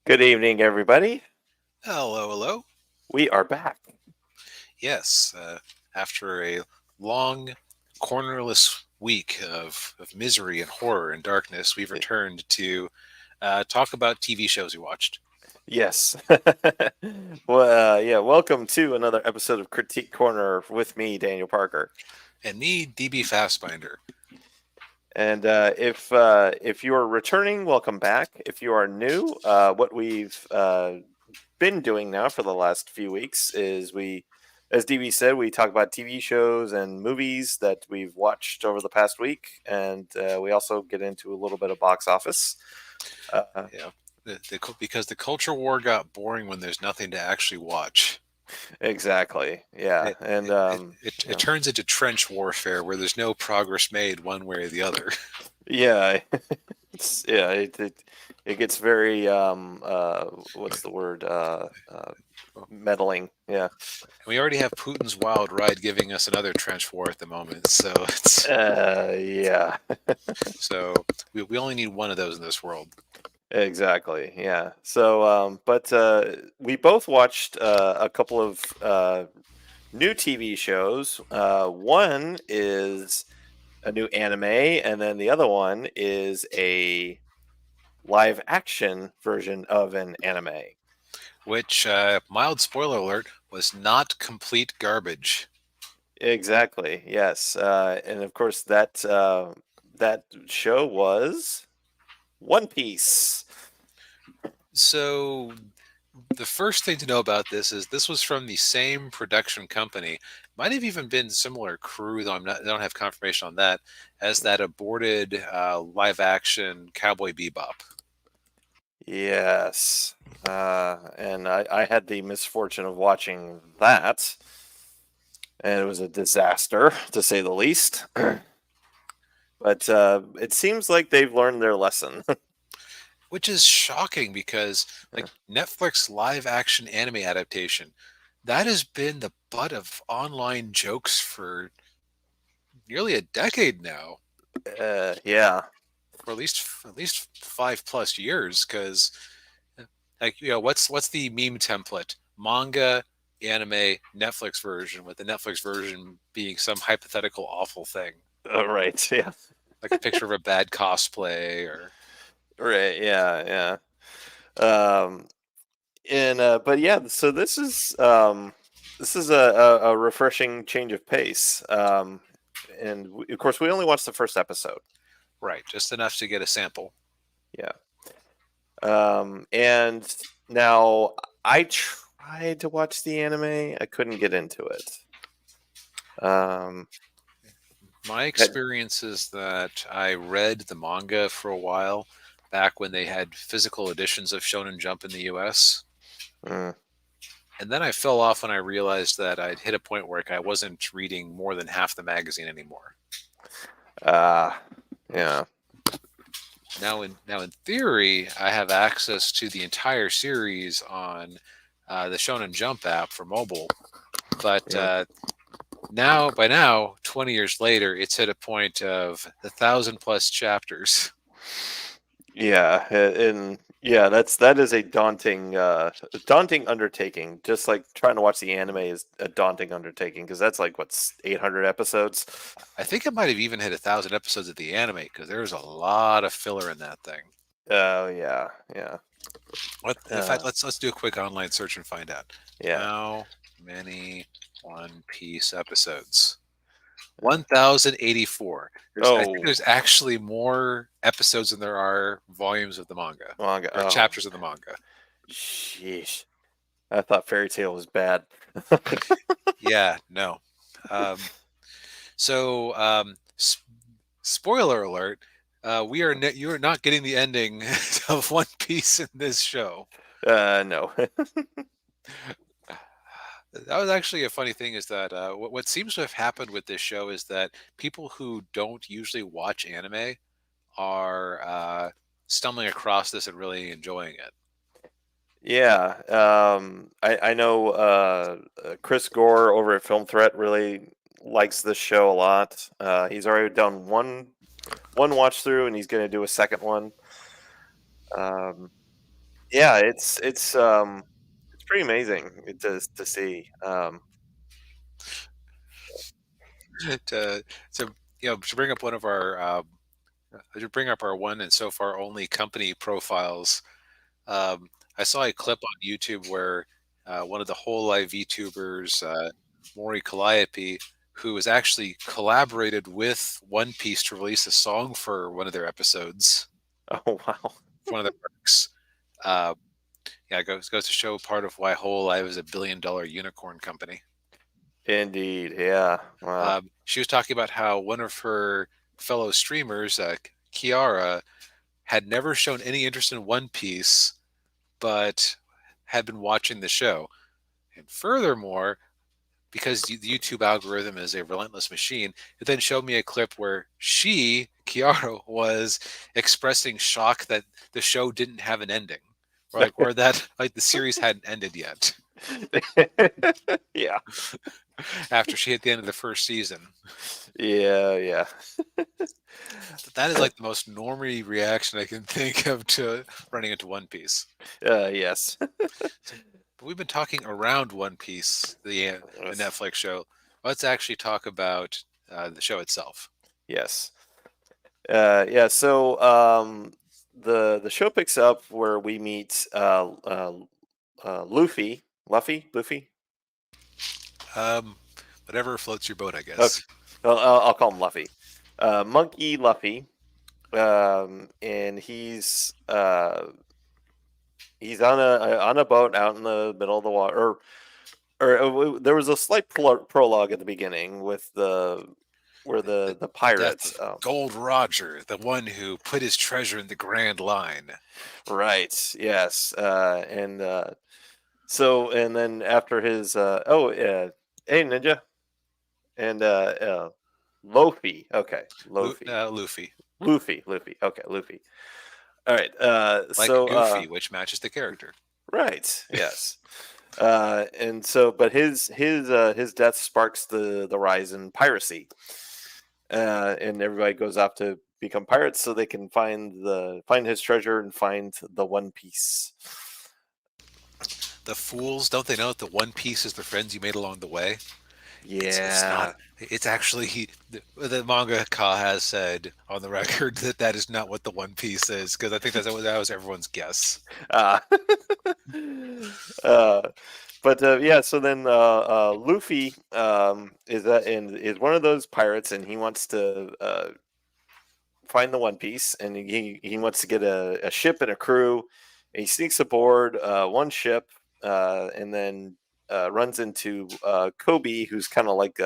Good evening, everybody. Hello, hello. We are back. Yes, after a long, cornerless week of misery and horror and darkness, we've returned to talk about TV shows we watched. Yes. Welcome to another episode of Critique Corner with me, Daniel Parker. And me, DB Fastbinder. And if you are returning, welcome back. If you are new, what we've been doing now for the last few weeks is as DB said, we talk about TV shows and movies that we've watched over the past week, and we also get into a little bit of box office. Uh, Yeah, because the culture war got boring when there's nothing to actually watch. exactly. Yeah, It and it, it, it, it turns into trench warfare where there's no progress made one way or the other. yeah, it gets very what's the word meddling. Yeah. We already have Putin's wild ride giving us another trench war at the moment, so it's Yeah. we only need one of those in this world. Exactly. Yeah. So, but we both watched a couple of new TV shows. One is a new anime, and then the other one is a live action version of an anime. Which, mild spoiler alert, was not complete garbage. Exactly. Yes. And of course that show was One Piece. So, the first thing to know about this is this was from the same production company. Might have even been similar crew, though I don't have confirmation on that, as that aborted live action Cowboy Bebop. Yes. And I had the misfortune of watching that, and it was a disaster to say the least. But it seems like they've learned their lesson. Which is shocking because, like, Netflix live action anime adaptation, that has been the butt of online jokes for nearly a decade now. Yeah. For at least 5 plus years because what's the meme template manga anime Netflix version with the Netflix version being some hypothetical awful thing Right. Yeah. like a picture of a bad cosplay or Right. Yeah. Yeah. And but yeah. So this is a refreshing change of pace. And of course, we only watched the first episode. right, just enough to get a sample. Yeah. And now I tried to watch the anime. I couldn't get into it. Um, My that, experience is that I read the manga for a while back when they had physical editions of Shonen Jump in the US. mm, And then I fell off when I realized that I'd hit a point where I wasn't reading more than half the magazine anymore. uh, yeah. Now in theory, I have access to the entire series on the Shonen Jump app for mobile. But Mm. now, 20 years later, it's hit a point of 1,000 plus chapters. Yeah, and yeah, that is a daunting undertaking. Just like trying to watch the anime is a daunting undertaking because that's like what's 800 episodes. I think it might have even hit 1,000 episodes of the anime because there's a lot of filler in that thing. Oh yeah, yeah, In fact, uh, let's do a quick online search and find out yeah. how many One Piece episodes. 1,084. I think Oh, there's actually more episodes than there are volumes of the manga manga. or Oh, chapters of the manga. sheesh. I thought Fairy Tail was bad. Yeah, no. Um, so, spoiler alert: you are not getting the ending of One Piece in this show. No. That was actually a funny thing. Is that what seems to have happened with this show is that people who don't usually watch anime are stumbling across this and really enjoying it. Yeah, I know Chris Gore over at Film Threat really likes this show a lot. He's already done one watch through, and he's going to do a second one. Um, yeah, it's pretty amazing to see. to to to bring up one of our to bring up our one and so far only company profiles. Um, I saw a clip on YouTube where one of the whole live VTubers, Maury Calliope, who has actually collaborated with One Piece to release a song for one of their episodes, Oh wow, for one of their arcs. Uh, yeah, it goes to show part of why Whole Live is $1 billion unicorn company. indeed, yeah, wow, She was talking about how one of her fellow streamers, Kiara, had never shown any interest in One Piece, but had been watching the show. And furthermore, because the YouTube algorithm is a relentless machine, it then showed me a clip where she, Kiara, was expressing shock that the show didn't have an ending, or that like the series hadn't ended yet yeah, after she hit the end of the first season. yeah, yeah, That is like the most normie reaction I can think of to running into One Piece. yes, So, but we've been talking around One Piece, the yes, Netflix show. Let's actually talk about the show itself. yes. Yeah, so the show picks up where we meet Luffy. Um, Whatever floats your boat, I Okay, guess. well, I'll call him Luffy. Monkey Luffy, and he's on a boat out in the middle of the water. There was a slight prologue at the beginning with the where The the death pirate. of Gold Roger, the one who put his treasure in the Grand Line. Right. Yes. And then after his hey ninja and Lofi. Okay, Lofi. Luffy, Luffy. Okay, Luffy. All right. like Goofy, which matches the character. Right. Yes. And so, but his death sparks the rise in piracy, and everybody goes off to become pirates so they can find his treasure and find the One Piece. The fools, don't they know that the One Piece is the friends you made along the way? It's not. Yeah. It's actually the mangaka has said on the record that that is not what the One Piece is, because I think that was everyone's guess. Uh, uh, but yeah, so then Luffy is one of those pirates, and he wants to find the One Piece, and he wants to get a ship and a crew. And he sneaks aboard one ship, and then runs into Kobe, who's kind of like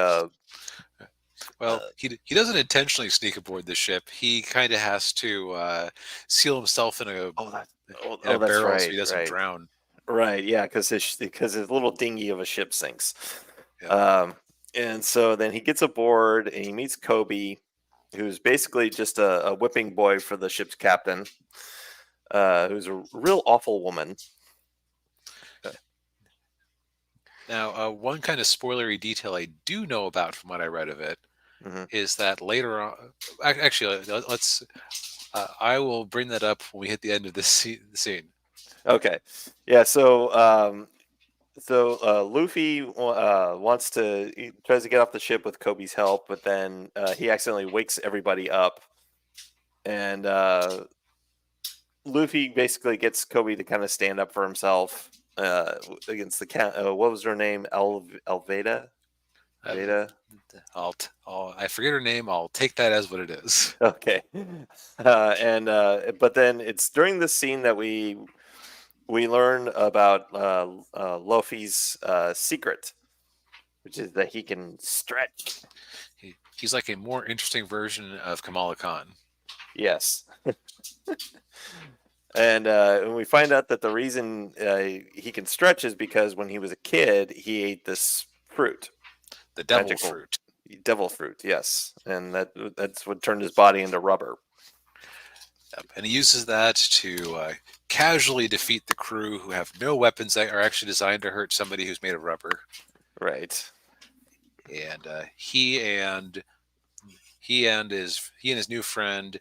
Well, he doesn't intentionally sneak aboard the ship. He kind of has to seal himself oh that in a that's barrel so right, he doesn't right. drown. Right, yeah, because his little dinghy of a ship sinks. Yeah. Um, and so then he gets aboard and he meets Kobe, who's basically just a whipping boy for the ship's captain, who's a real awful woman. Now, one kind of spoilery detail I do know about from what I read of it Hmm. is that later on, actually, let's. I will bring that up when we hit the end of this scene. Okay, yeah. So Luffy he tries to get off the ship with Kobe's help, but then he accidentally wakes everybody up, and Luffy basically gets Kobe to kind of stand up for himself against the cat. What was her name? Alveda. Uh, Veda. I forget her name. I'll take that as what it is. Okay. And but then it's during this scene that we learn about Luffy's secret, which is that he can stretch. He's like a more interesting version of Kamala Khan. Yes. And we find out that the reason he can stretch is because when he was a kid, he ate this fruit, The devil magical fruit. devil fruit. Yes, and that's what turned his body into rubber. Yep. And he uses that to casually defeat the crew who have no weapons that are actually designed to hurt somebody who's made of rubber. Right. And he and his new friend,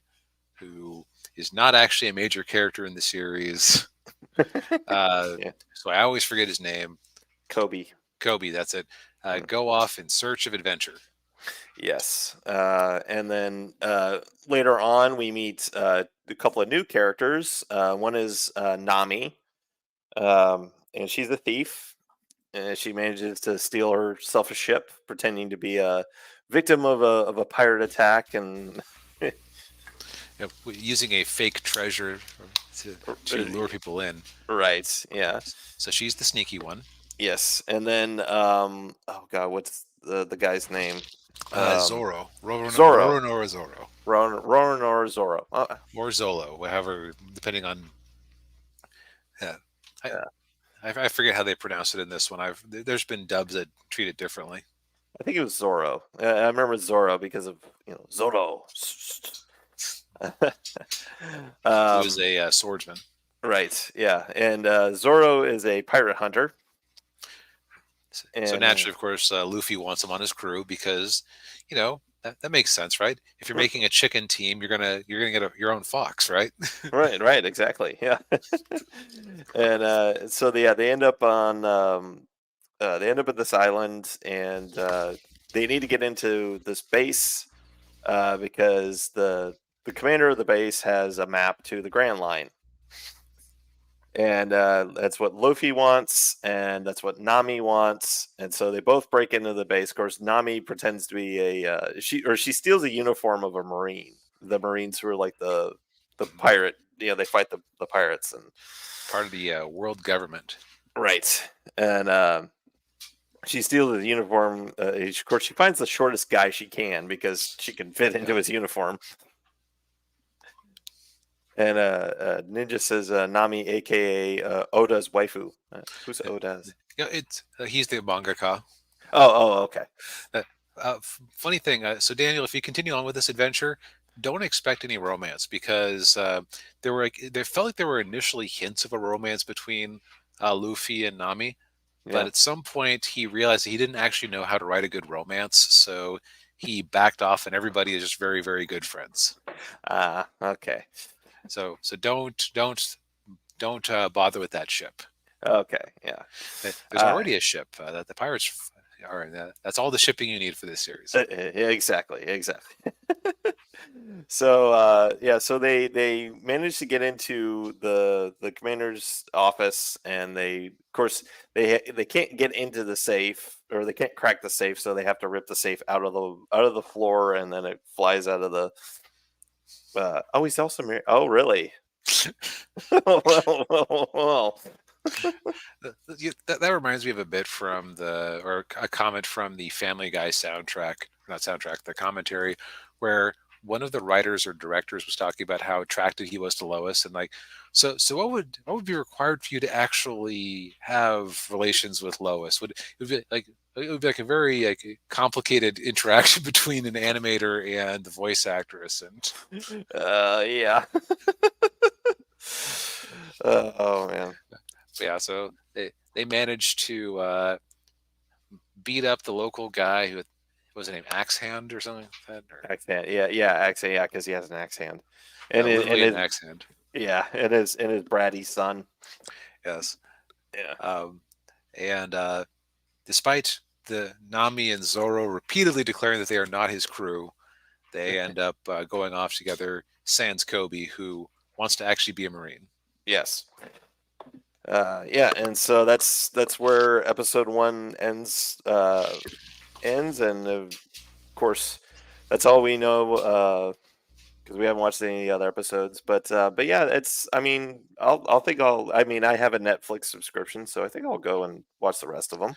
who is not actually a major character in the series, Uh, Yeah, so I always forget his name. Kobe. Kobe, that's it. Mm. Go off in search of adventure. Yes, and then later on we meet a couple of new characters. One is Nami, and she's a thief. And she manages to steal herself a ship, pretending to be a victim of a pirate attack, and Using a fake treasure to lure people in. right, yeah, So she's the sneaky one. yes, and then oh god, what's the guy's name? Zorro, Zorro, Roro Zorro, Roran or Zorro. or Zolo, however, depending on. Yeah, I, Yeah, I forget how they pronounce it in this one. There's been dubs that treat it differently. I think it was Zorro. I remember Zorro because of Zorro. Who is um, a swordsman? right, yeah, and Zorro is a pirate hunter, So and naturally, of course, Luffy wants him on his crew because, that makes sense, right? If you're making a chicken team, you're gonna get your own fox, right? right, exactly, yeah. And so they end up on they end up at this island, and they need to get into this base because the commander of the base has a map to the Grand Line, and that's what Luffy wants, and that's what Nami wants, and so they both break into the base. Of course, Nami pretends to be she steals a uniform of a marine. The Marines who are like the pirate, they fight the pirates, and Part of the world government. right, and she steals his uniform. Of course, she finds the shortest guy she can because she can fit into Yeah. his uniform. And Ninja says Nami, aka Oda's waifu. Who's Uh, Oda's? it's he's the mangaka. Okay. Uh, Funny thing. So Daniel, if you continue on with this adventure, don't expect any romance because there felt like there were initially hints of a romance between Luffy and Nami, but Yeah. at some point he realized that he didn't actually know how to write a good romance, so he backed off, and everybody is just very, very good friends. Okay. So don't bother with that ship. Okay. Yeah. There's Uh, already a ship that the pirates are. That's all the shipping you need for this series. yeah, exactly. So yeah, so they managed to get into the commander's office, and of course they can't get into the safe, or they can't crack the safe, so they have to rip the safe out of the floor, and then it flies out of the. Oh, he's also married. Oh, really? Well. That reminds me of a bit from or a comment from the Family Guy soundtrack, not soundtrack, the commentary, where one of the writers or directors was talking about how attracted he was to Lois, and like, so what would be required for you to actually have relations with Lois? It would be like a very complicated interaction between an animator and the voice actress, and Yeah. Oh man. yeah, so they managed to beat up the local guy who was his name Axe Hand or something like that, or Axe hand. Yeah, axe hand. Yeah, because he has an axe hand, and literally an Axe Hand. yeah, and his bratty son. Yes, Yeah. um, and despite the Nami and Zoro repeatedly declaring that they are not his crew, they end up going off together. Sans Kobe, who wants to actually be a Marine. Yes. Yeah, and so that's where episode one ends, and of course, that's all we know because we haven't watched any other episodes. But yeah, it's. I mean, I'll think I'll. I mean, I have a Netflix subscription, so I think I'll go and watch the rest of them.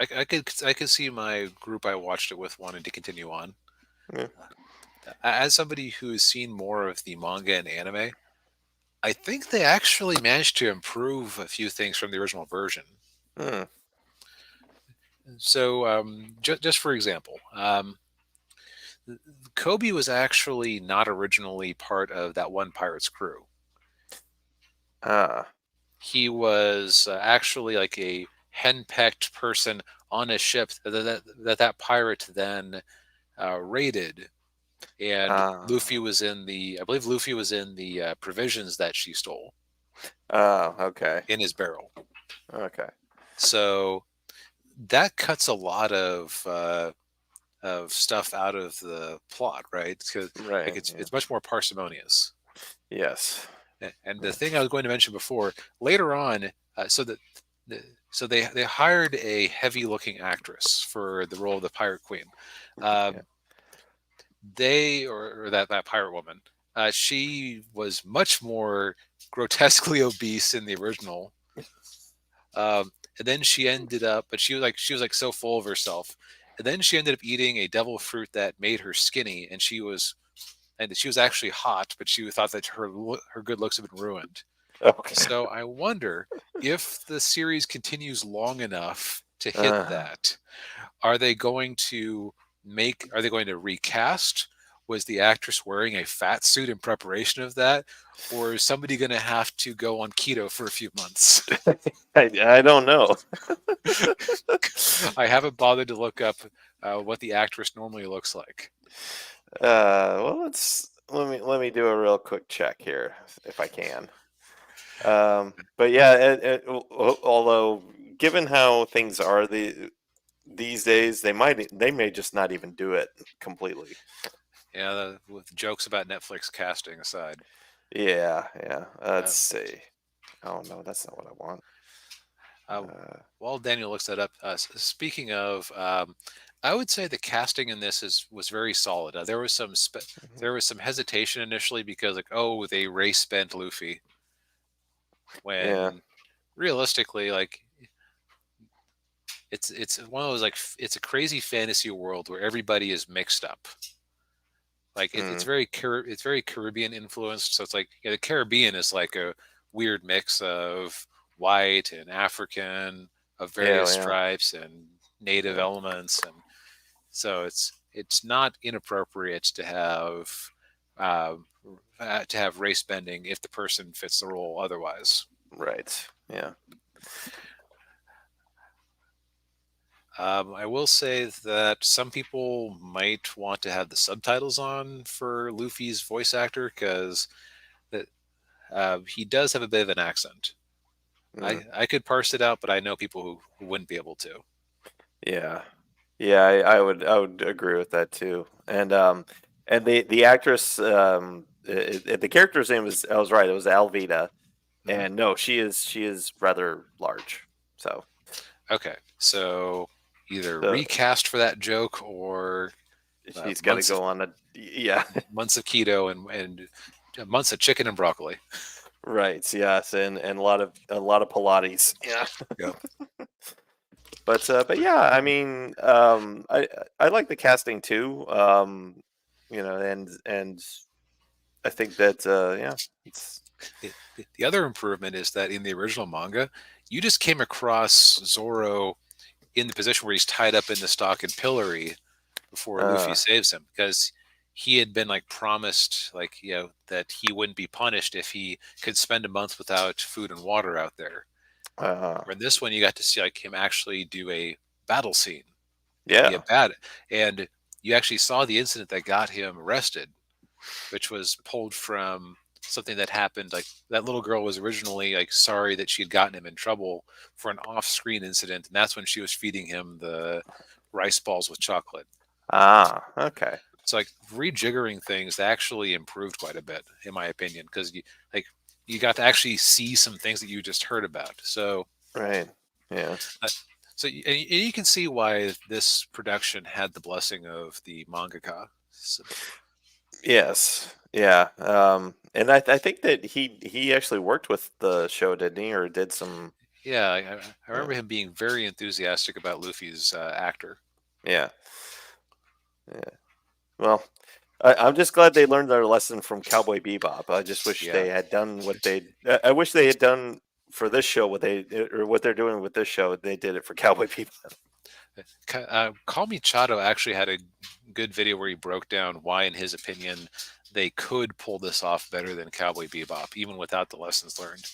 I could see my group I watched it with wanting to continue on. Yeah. As somebody who's seen more of the manga and anime, I think they actually managed to improve a few things from the original version. Hmm. So, just for example, Kobe was actually not originally part of that one pirate's crew. Ah. He was actually like a henpecked person on a ship that pirate then raided, and Ah. I believe Luffy was in the provisions that she stole. Oh, okay. in his barrel. Okay. So that cuts a lot of stuff out of the plot, right? Because like Right. Yeah. it's much more parsimonious. Yes. And the thing I was going to mention before, later on, the so they hired a heavy looking actress for the role of the pirate queen. Yeah. Um, or that pirate woman. She was much more grotesquely obese in the original. And then she ended up, but she was like so full of herself. And then she ended up eating a devil fruit that made her skinny, and she was actually hot, but she thought that her good looks have been ruined. Okay. So I wonder if the series continues long enough to hit Uh, that, are they going to are they going to recast? Was the actress wearing a fat suit in preparation of that? Or is somebody going to have to go on keto for a few months? I don't know. I haven't bothered to look up what the actress normally looks like. Well, let me do a real quick check here if I can. But yeah, although given how things are these days, they may just not even do it completely. Yeah, with jokes about Netflix casting aside. Yeah, yeah. Let's Uh, see. Oh no, that's not what I want. uh, Uh, while Daniel looks that up, speaking of, I would say the casting in this was very solid. mhm. There was some hesitation initially because like, oh, they race bent Luffy, Yeah, when realistically, like, it's one of those, like, it's a crazy fantasy world where everybody is mixed up. Like mm, it's very Caribbean influenced. So it's like, yeah, the Caribbean is like a weird mix of white and African, of yeah, various yeah, stripes and native yeah. elements, and so it's not inappropriate uh, to have race bending if the person fits the role. Otherwise, Right. Yeah. I will say that some people might want to have the subtitles on for Luffy's voice actor because he does have a bit of an accent. Mm, I could parse it out, but I know people who wouldn't be able to. yeah. Yeah, I would agree with that too. And the actress the character's name was, I was right, it was Alvita. Hmm. And no, she is rather large. So Okay, so either the recast for that joke or she's got to months of go on a, yeah. months of keto and months of chicken and broccoli. Right, yes, and a lot of Pilates. Yeah. Yep. But yeah, I mean, I like the casting too. And I think that yeah, it's The other improvement is that in the original manga, you just came across Zoro in the position where he's tied up in the stock and pillory before Luffy uh saves him, because he had been like promised, like, that he wouldn't be punished if he could spend a month without food and water out there. uh Where in this one, you got to see like him actually do a battle scene, be a yeah. bad, and you actually saw the incident that got him arrested, which was pulled from something that happened. Like, that little girl was originally like sorry that she had gotten him in trouble for an off-screen incident, and that's when she was feeding him the rice balls with chocolate. Okay. So like rejiggering things actually improved quite a bit, in my opinion, because like you got to actually see some things that you just heard about. So Right. Yeah. uh, and you can see why this production had the blessing of the mangaka. So, Yes. Yeah. And I think that he actually worked with the show, didn't he, or did some. yeah, I Yeah. remember him being very enthusiastic about Luffy's actor. Yeah. Yeah. Well, I'm just glad they learned their lesson from Cowboy Bebop. I just wish Yeah. they had done what they. I wish they had done for this show what they're doing with this show. They did it for Cowboy Bebop. Call Me Chato actually had a good video where he broke down why, in his opinion, they could pull this off better than Cowboy Bebop, even without the lessons learned.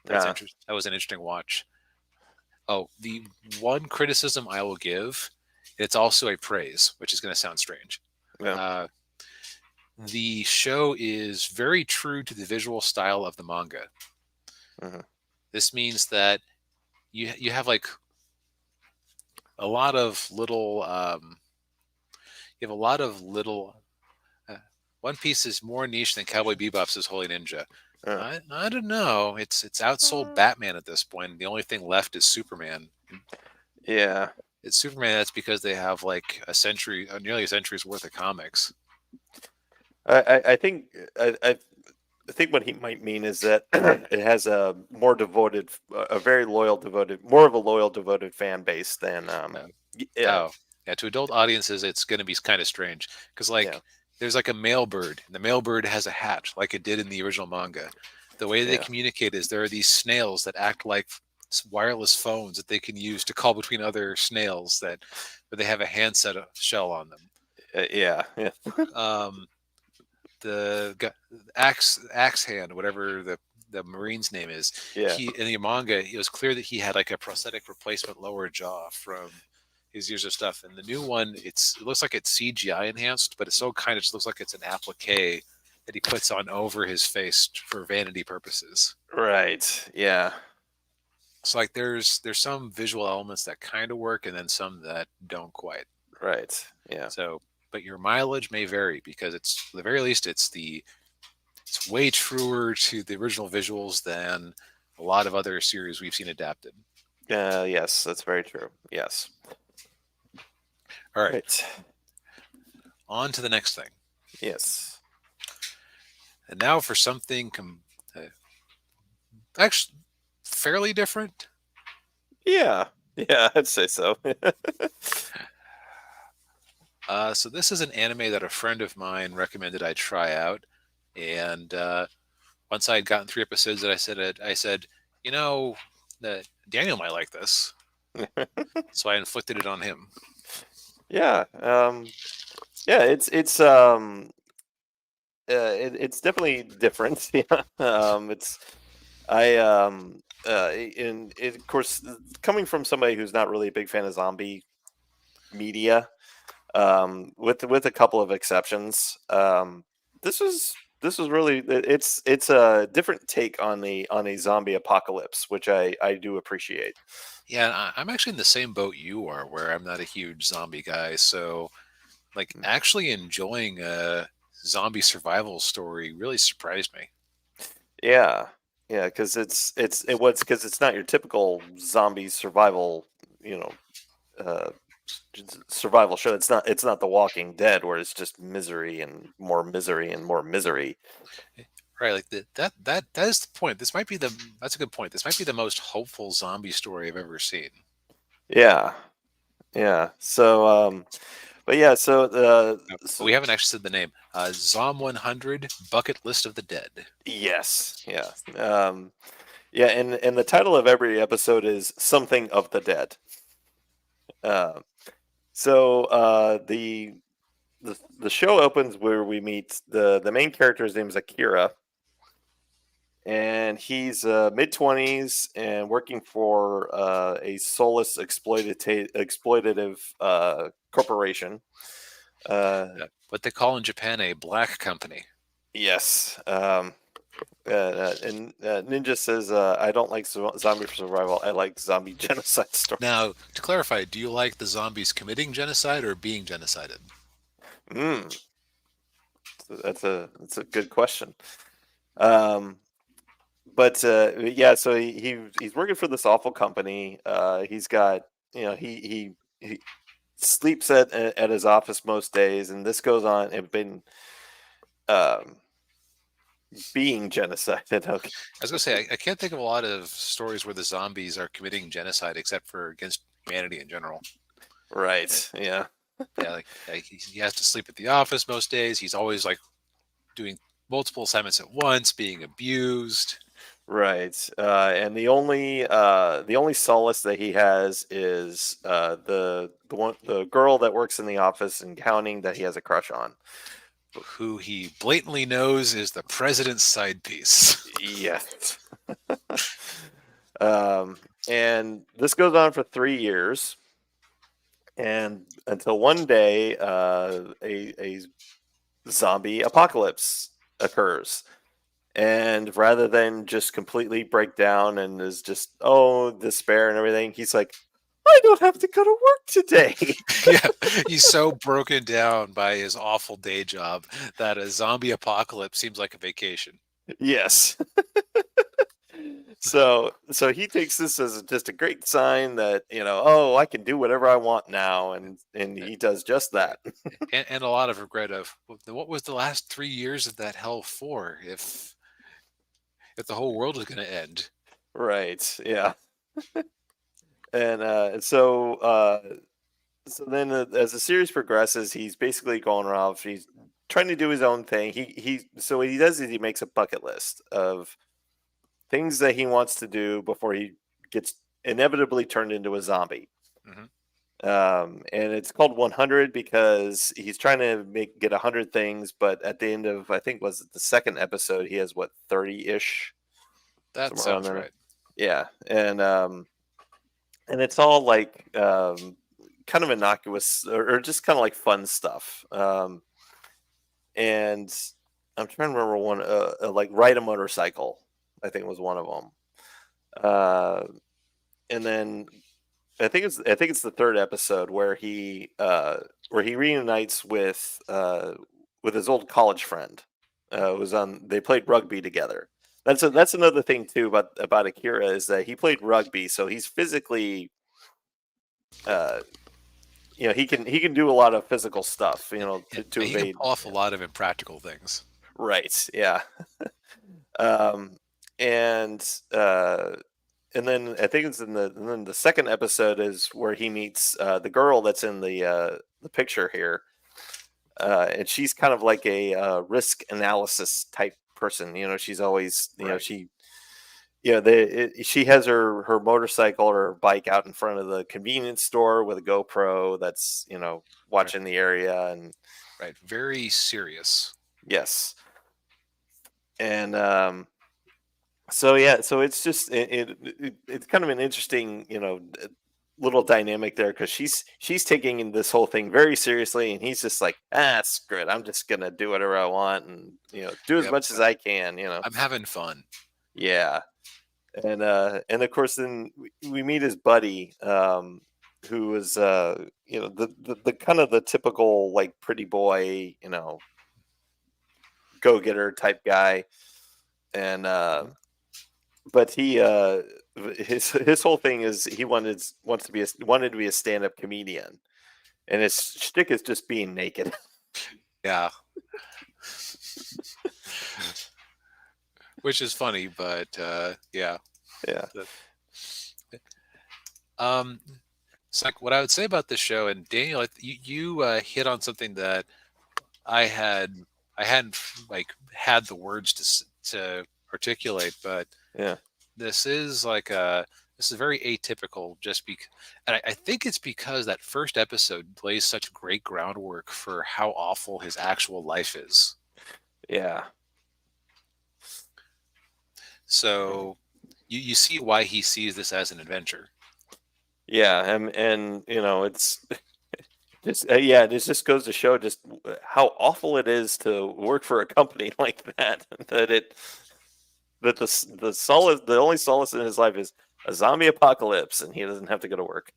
That's Yeah. interesting. That was an interesting watch. Oh, the one criticism I will give, it's also a praise, which is going to sound strange. Yeah. Uh, the show is very true to the visual style of the manga. Hmm. This means that you have like a lot of little you have a lot of little. Uh, One Piece is more niche than Cowboy Bebop's is Holy Ninja. Uh, I don't know. It's outsold uh, Batman at this point. And the only thing left is Superman. yeah, It's Superman. That's because they have like a century, nearly a century's worth of comics. I think I think what he might mean is that it has a more devoted, a very loyal, devoted, more of a loyal, devoted fan base than Uh, yeah, oh, yeah. To adult audiences, it's going to be kind of strange because yeah, like there's like a male bird, and the male bird has a hat like it did in the original manga. The way they yeah, communicate is there are these snails that act like wireless phones that they can use to call between other snails that, but they have a handset shell on them. yeah, yeah, Um, the axe hand, whatever the marine's name is, yeah. he in the manga it was clear that he had like a prosthetic replacement lower jaw from his years of stuff. And the new one, it looks like it's CGI enhanced, but it still kind of just looks like it's an applique that he puts on over his face for vanity purposes. Right. Yeah. So like there's some visual elements that kind of work and then some that don't quite. Right. Yeah. So but your mileage may vary because it's at the very least it's way truer to the original visuals than a lot of other series we've seen adapted. Yes, that's very true. Yes. All right, Right. on to the next thing. Yes. And now for something actually fairly different. Yeah. Yeah, I'd say so. So this is an anime that a friend of mine recommended I try out, and once I had gotten 3 episodes, that I said, you know, Daniel might like this, so I inflicted it on him. Yeah. Yeah. It's definitely different. Yeah. It's I and it, of course, coming from somebody who's not really a big fan of zombie media, with a couple of exceptions. This was really it's a different take on a zombie apocalypse, which I do appreciate. Yeah, I'm actually in the same boat you are, where I'm not a huge zombie guy, so like Mm. actually enjoying a zombie survival story really surprised me. Yeah, yeah, because because it's not your typical zombie survival, you know, uh, survival show. It's not The Walking Dead where it's just misery and more misery and more misery. Right, like that is the point. That's a good point. This might be the most hopeful zombie story I've ever seen. Yeah, yeah. So but yeah, No, but so we haven't actually said the name. Zom 100 Bucket List of the Dead. yes, yeah, yeah, and the title of every episode is something of the dead. Uh, so the show opens where we meet the main character's name is Akira, and he's mid 20s and working for a soulless exploitative corporation. What they call in Japan a black company. Yes. And Ninja says, "I don't like zombie survival. I like zombie genocide stories." Now, to clarify, do you like the zombies committing genocide or being genocided? Mm, that's a good question. Um, but yeah, so he's working for this awful company. He's got he sleeps at his office most days, and this goes on and been um, being genocided. Okay, I was gonna say I can't think of a lot of stories where the zombies are committing genocide except for against humanity in general. Uh, right? Yeah. Yeah, like he has to sleep at the office most days. He's always like doing multiple assignments at once, being abused. Right, and the only solace that he has is the girl that works in the office and counting that he has a crush on. Who he blatantly knows is the president's side piece. Yes, um, and this goes on for 3 years, and until one day, a zombie apocalypse occurs, And rather than just completely break down and is just despair and everything, he's like, I don't have to go to work today. Yeah, he's so broken down by his awful day job that a zombie apocalypse seems like a vacation. Yes. So he takes this as just a great sign that, I can do whatever I want now, and he does just that. And a lot of regret of what was the last 3 years of that hell for if the whole world was going to end. Right. Yeah. And so then as the series progresses, he's basically going around. He's trying to do his own thing. So what he does is he makes a bucket list of things that he wants to do before he gets inevitably turned into a zombie. Hmm. And it's called 100 because he's trying to get 100 things, but at the end of, I think was it the second episode, he has what, 30-ish, That somewhere around sounds there. right. Yeah, and it's all like kind of innocuous or just kind of like fun stuff. And I'm trying to remember one, like ride a motorcycle, I think was one of them. And then I think it's the third episode where he reunites with his old college friend. They played rugby together. That's another thing too about Akira is that he played rugby, so he's physically, uh, he can do a lot of physical stuff, to He can evade. pull off a lot of impractical things. Right. Yeah. Um, and uh, and then I think it's and then the second episode is where he meets the girl that's in the picture here, and she's kind of like a risk analysis type person. She's always, Right. she has her motorcycle or her bike out in front of the convenience store with a GoPro that's Right. watching the area, and Right. Very serious. yes, and so yeah, so it's just it's kind of an interesting, little dynamic there because she's taking in this whole thing very seriously, and he's just like, screw it, I'm just gonna do whatever I want and do as Yep. much as I can. I'm having fun. Yeah, and of course then we meet his buddy, who is the kind of the typical like pretty boy, go getter type guy, and Mhm. but his whole thing is he wanted to be a stand up comedian, and his shtick is just being naked. Yeah. Which is funny, but yeah. Yeah, That- Um, it's like what I would say about this show, and Daniel, you hit on something that I had I hadn't had the words to articulate, but yeah, this is this is very atypical. And I think it's because that first episode lays such great groundwork for how awful his actual life is. yeah, So you see why he sees this as an adventure. yeah, and it's just yeah, this just goes to show just how awful it is to work for a company like that. The only solace in his life is a zombie apocalypse, and he doesn't have to go to work.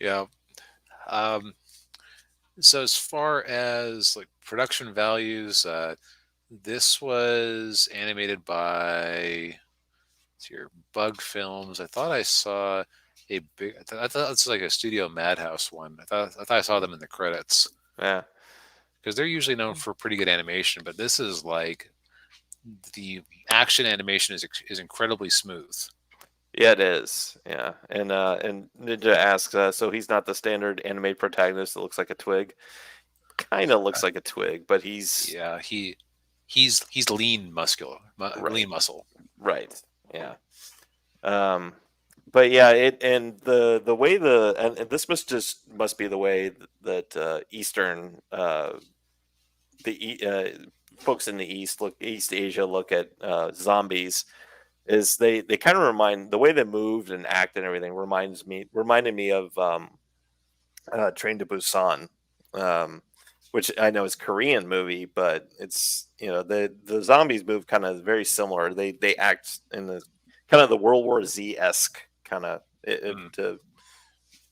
Yeah. Um, so as far as like production values, this was animated by it's your Bug Films. I thought I saw a big. I thought it's like a Studio Madhouse one. I thought I saw them in the credits Yeah, because they're usually known for pretty good animation, but this is like the action animation is incredibly smooth. yeah, it is. Yeah, and Ninja asks, so he's not the standard anime protagonist that looks like a twig. Kind of Uh, looks like a twig, but he's yeah, he's lean right, lean muscle. right. Yeah. Um, but yeah, the way and this must be the way that Eastern folks in the East Asia look at zombies is they kind of remind the way they moved and act and everything reminded me of Train to Busan. Um, which I know is a Korean movie, but it's the zombies move kind of very similar. They act in the kind of the World War Z esque kind of Mm, to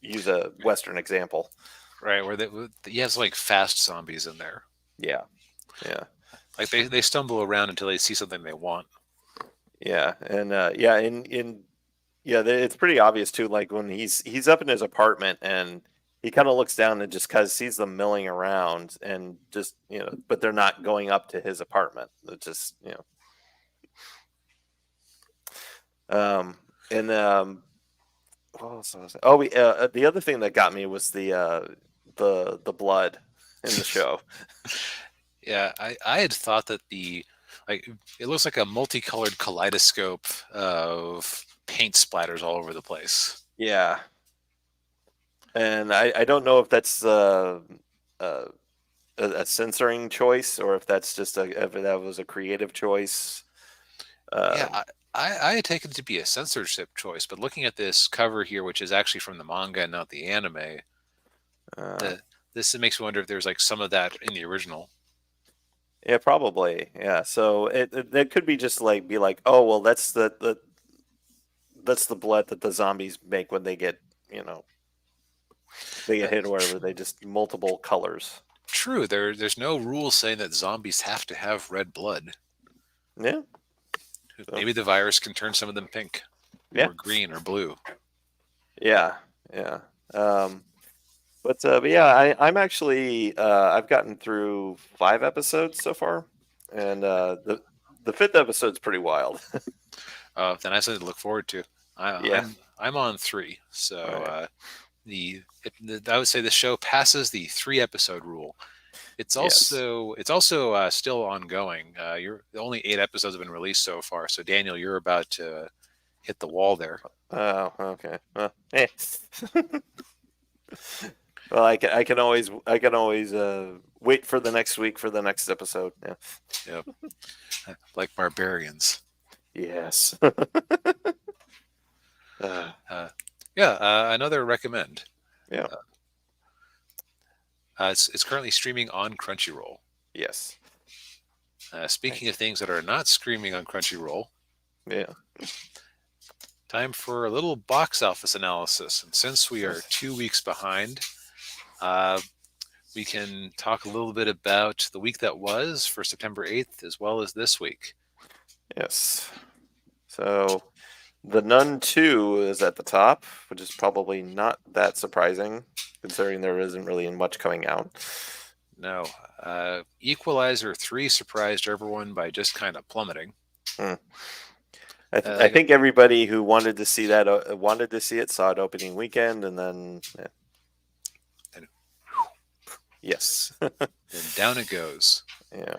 use a Western example. right, where he has like fast zombies in there. Yeah, yeah, Like they stumble around until they see something they want. yeah, and in yeah, it's pretty obvious too. Like when he's up in his apartment and he kind of looks down and just cause sees them milling around and just but they're not going up to his apartment. It's just um and what else was it? Oh, the other thing that got me was the blood in the show. Yeah, I had thought that like it looks like a multicolored kaleidoscope of paint splatters all over the place. Yeah, and I don't know if that's uh, a censoring choice or if that's just if that was a creative choice. Yeah, Um, I had taken it to be a censorship choice, but looking at this cover here, which is actually from the manga and not the anime, uh, the this makes me wonder if there's like some of that in the original. yeah, probably. Yeah, so it could be just like be like, oh well, that's the blood that the zombies make when you know they get Uh, hit or tr- whatever. They just multiple colors. True, there's no rule saying that zombies have to have red blood. Yeah. So Maybe the virus can turn some of them pink, yeah. or green, or blue. Yeah. Yeah. Um, but yeah, I'm actually I've gotten through 5 episodes so far, and the fifth episode's pretty wild. Then I have something to look forward to. Yeah. I'm on three, All so right. I would say the show passes the 3 episode rule. Yes. It's also still ongoing. You're only 8 episodes have been released so far. So Daniel, you're about to hit the wall there. Oh, okay. Well, I can always wait for the next week for the next episode. Yeah. Yep. Like barbarians. Yes. uh, Uh, yeah, another recommend. yeah. It's currently streaming on Crunchyroll. Yes. Speaking of things that are not streaming on Crunchyroll, Yeah. time for a little box office analysis. And since we are 2 weeks behind, uh, we can talk a little bit about the week that was for September 8th as well as this week. Yes. So The Nun 2 is at the top, which is probably not that surprising considering there isn't really much coming out. No, Equalizer 3 surprised everyone by just kind of plummeting. Hmm. I Like, think everybody who wanted to see that wanted to see it saw it opening weekend, and then and, yes, and down it goes. yeah,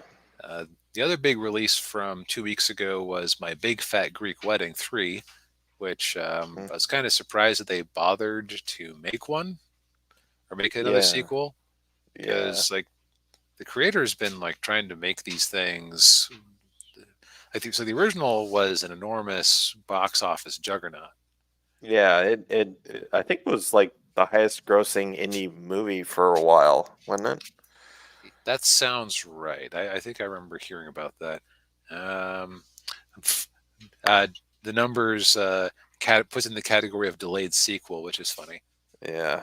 The other big release from 2 weeks ago was My Big Fat Greek Wedding 3, which Hmm. I was kind of surprised that they bothered to make one or make another yeah, sequel yeah, because like the creator's been like trying to make these things. I think so. The original was an enormous box office juggernaut. yeah. I think it was like the highest grossing indie movie for a while, wasn't it? That sounds right. I think I remember hearing about that. Um, uh, the numbers puts in the category of delayed sequel, which is funny. Yeah,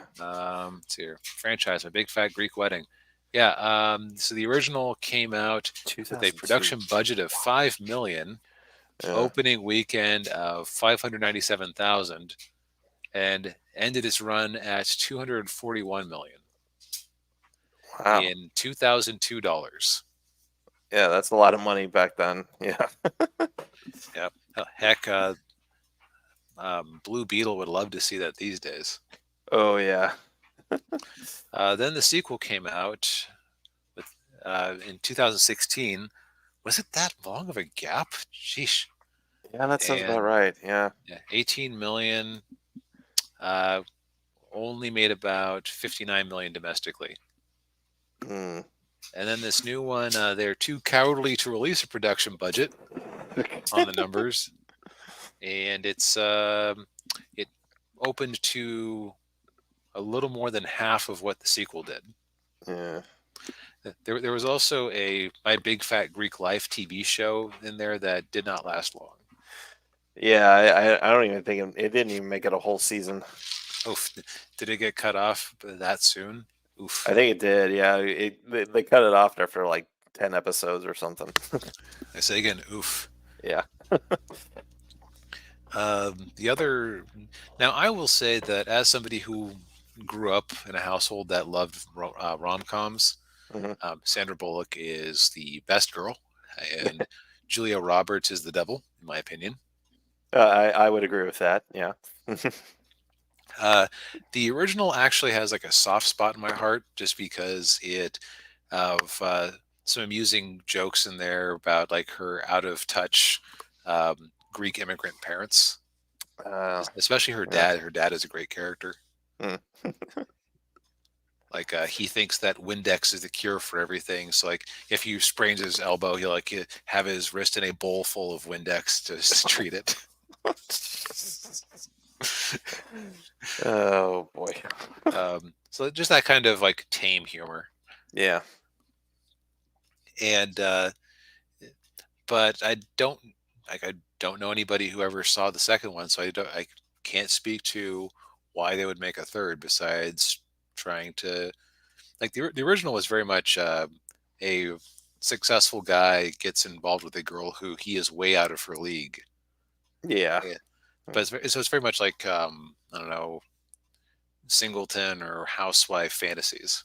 It's here. Franchise, My Big Fat Greek Wedding. Yeah. So the original came out with a 2002. production budget of 5 million, Yeah, opening weekend of 597,000, and ended its run at 241 million wow. in $2002. Yeah, that's a lot of money back then. Yeah. Yep. Heck, Blue Beetle would love to see that these days. Oh yeah. Then the sequel came out with in 2016. Was it that long of a gap? Sheesh. Yeah, that sounds about And right. Yeah. yeah, 18 million. Uh, only made about 59 million domestically. Mm. And then this new one, they're too cowardly to release a production budget on the numbers, and it opened to a little more than half of what the sequel did. Yeah. There was also a My Big Fat Greek Life TV show in there that did not last long. Yeah, I don't even think it didn't even make it a whole season. Oof, did it get cut off that soon? I Oof. think it did. Yeah, they cut it off after like 10 episodes or something. I say again, oof. Yeah. The other, now I will say that as somebody who grew up in a household that loved rom coms, Hmm. Sandra Bullock is the best girl, and Julia Roberts is the devil, in my opinion. I would agree with that. Yeah. Uh, the original actually has like a soft spot in my heart just because it of some amusing jokes in there about like her out of touch Greek immigrant parents, Uh, especially her yeah. dad. Her dad is a great character. Mm. Like he thinks that Windex is the cure for everything. So like if he sprains his elbow, he'll like have his wrist in a bowl full of Windex to treat it. Oh boy. So just that kind of like tame humor. Yeah. And but I don't know anybody who ever saw the second one, so I can't speak to why they would make a third besides trying to like the original was very much a successful guy gets involved with a girl who he is way out of her league. Yeah. Yeah. But so it's very much like I don't know, singleton or housewife fantasies.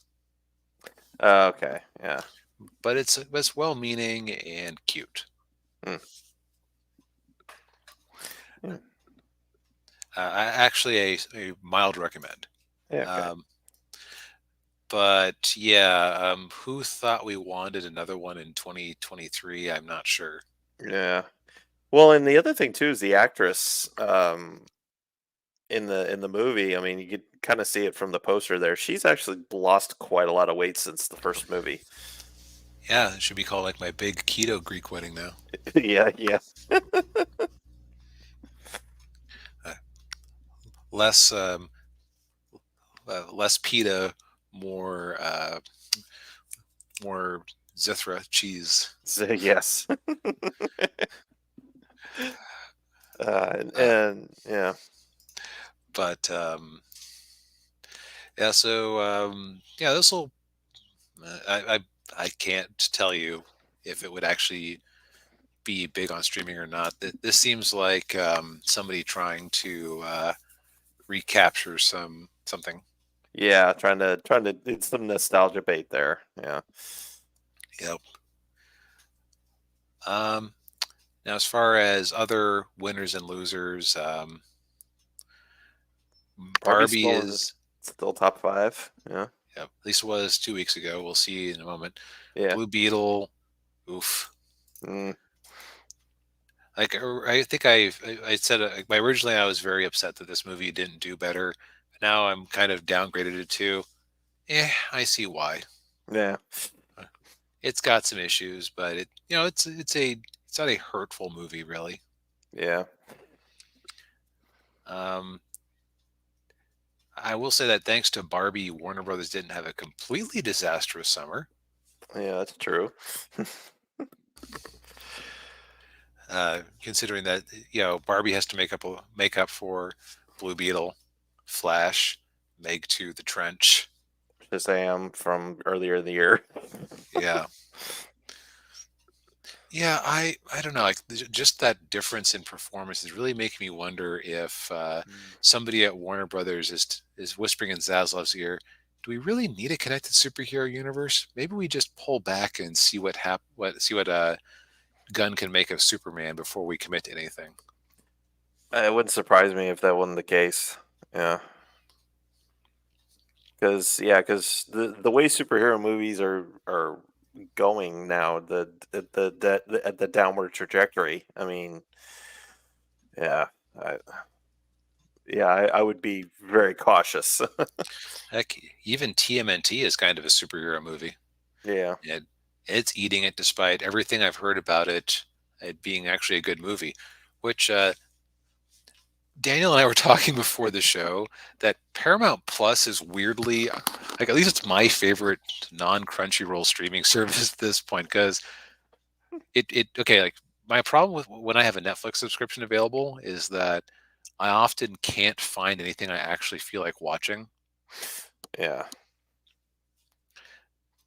Okay. Yeah. But it's well meaning and cute. Mm. Yeah. Actually a mild recommend. Yeah. Okay. Um, but yeah, who thought we wanted another one in 2023? I'm not sure. Yeah. Well, and the other thing too is the actress in the movie. I mean, you could kind of see it from the poster there. She's actually lost quite a lot of weight since the first movie. Yeah, it should be called like My Big Keto Greek Wedding now. Yeah. Yeah. Uh, less less pita, more more zithra cheese. So, yes. Uh, And yeah. but yeah, so yeah, this will. I can't tell you if it would actually be big on streaming or not. This seems like somebody trying to recapture something. Yeah, trying to it's some nostalgia bait there. Yeah. Yep. Um, Now, as far as other winners and losers, Barbie's Barbie is, still top five. Yeah. yeah, at least it was 2 weeks ago. We'll see in a moment. Yeah. Blue Beetle, oof. Mm, Like I think I said like, originally I was very upset that this movie didn't do better. Now I'm kind of downgraded it to, I see why. yeah. Uh, It's got some issues, but it's not a hurtful movie really. Yeah. Um, I will say that thanks to Barbie, Warner Brothers didn't have a completely disastrous summer. Yeah, that's true. Considering that Barbie has to make up for Blue Beetle, Flash, Meg 2, The Trench. Shazam from earlier in the year. Yeah, yeah. I don't know. Like just that difference in performance is really making me wonder if somebody at Warner Brothers is whispering in Zaslav's ear. Do we really need a connected superhero universe? Maybe we just pull back and see what Gunn can make of Superman before we commit to anything. It wouldn't surprise me if that wasn't the case. Yeah. Because the way superhero movies are going now, the downward trajectory. I mean, yeah, I, yeah, I would be very cautious. Heck, even TMNT is kind of a superhero movie. Yeah, And it's eating it despite everything I've heard about it being actually a good movie. Which Daniel and I were talking before the show that Paramount Plus is weirdly, like, at least it's my favorite non-Crunchyroll streaming service at this point, because okay, like, my problem with when I have a Netflix subscription available is that I often can't find anything I actually feel like watching. Yeah.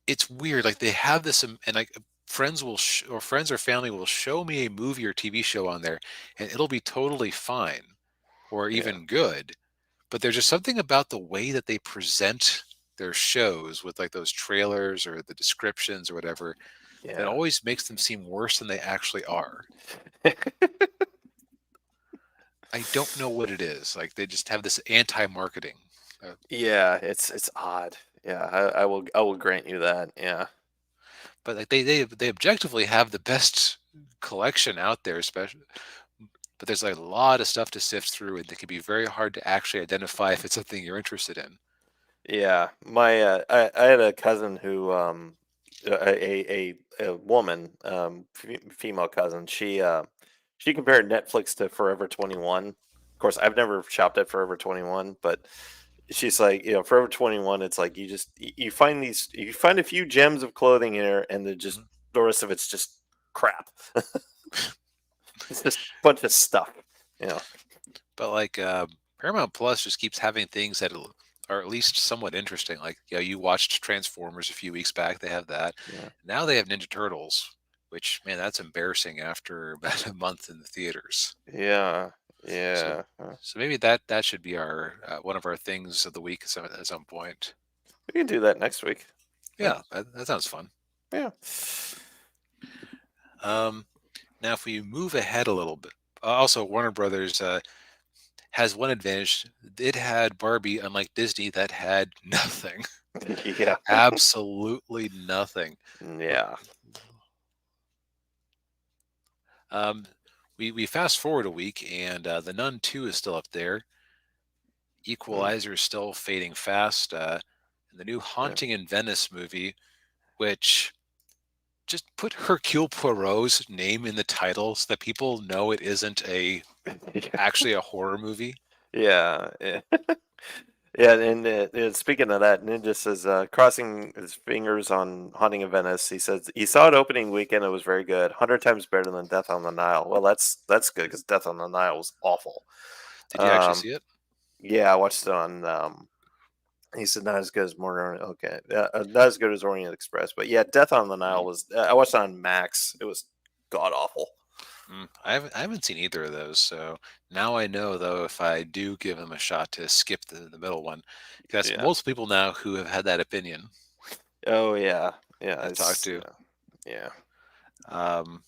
It's weird. Like, they have this, and like, friends or family will show me a movie or TV show on there, and it'll be totally fine or Yeah. even good. But there's just something about the way that they present their shows with, like, those trailers or the descriptions or whatever, that Yeah. always makes them seem worse than they actually are. I don't know what it is. Like, they just have this anti-marketing. Yeah, it's odd. Yeah, I will grant you that. Yeah. But like, they objectively have the best collection out there, especially. But there's a lot of stuff to sift through, and it can be very hard to actually identify if it's something you're interested in. Yeah, my I had a cousin who a woman female cousin. She compared Netflix to Forever 21. Of course, I've never shopped at Forever 21, but she's like, Forever 21. It's like you find you find a few gems of clothing in there, and Mhm. the rest of it's just crap. It's just a bunch of stuff. Yeah, But like, Paramount Plus just keeps having things that are at least somewhat interesting. Like, you watched Transformers a few weeks back. They have that. yeah, Now they have Ninja Turtles, which, man, that's embarrassing after about a month in the theaters. yeah, So, yeah. so maybe that should be our one of our things of the week at some point. We can do that next week. Yeah, Yeah, that sounds fun. yeah. Um, Now, if we move ahead a little bit, also Warner Brothers has one advantage. It had Barbie, unlike Disney, that had nothing, Yeah, absolutely nothing. yeah. Um, we fast forward a week, and The Nun 2 is still up there. Mm, Equalizer is still fading fast. And the new yeah. Haunting in Venice movie, which just put Hercule Poirot's name in the title so that people know it isn't actually a horror movie. Yeah, yeah. Yeah, and speaking of that, Ninja says, crossing his fingers on Haunting of Venice. He says he saw it opening weekend. It was very good, 100 times better than Death on the Nile. Well, that's good because Death on the Nile was awful. Did you actually Um, see it? yeah, I watched it on. He said not as good as Morgan. Okay, not as good as Orient Express, but yeah, Death on the Nile was. I watched it on Max. It was god awful. I haven't seen either of those, so now I know, though, if I do give them a shot, to skip the middle one, because Yeah. most people now who have had that opinion Oh yeah. Yeah. I've talked It's to. yeah. Um,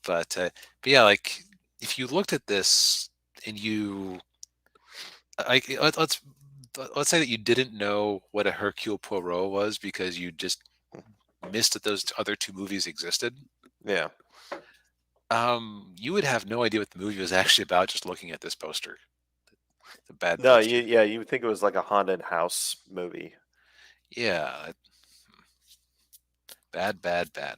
but yeah, like, if you looked at this and like, let's say that you didn't know what a Hercule Poirot was because you just missed that those other two movies existed. Yeah. You would have no idea what the movie was actually about just looking at this poster. The bad No, poster. you would think it was like a haunted house movie. Yeah, bad, bad, bad.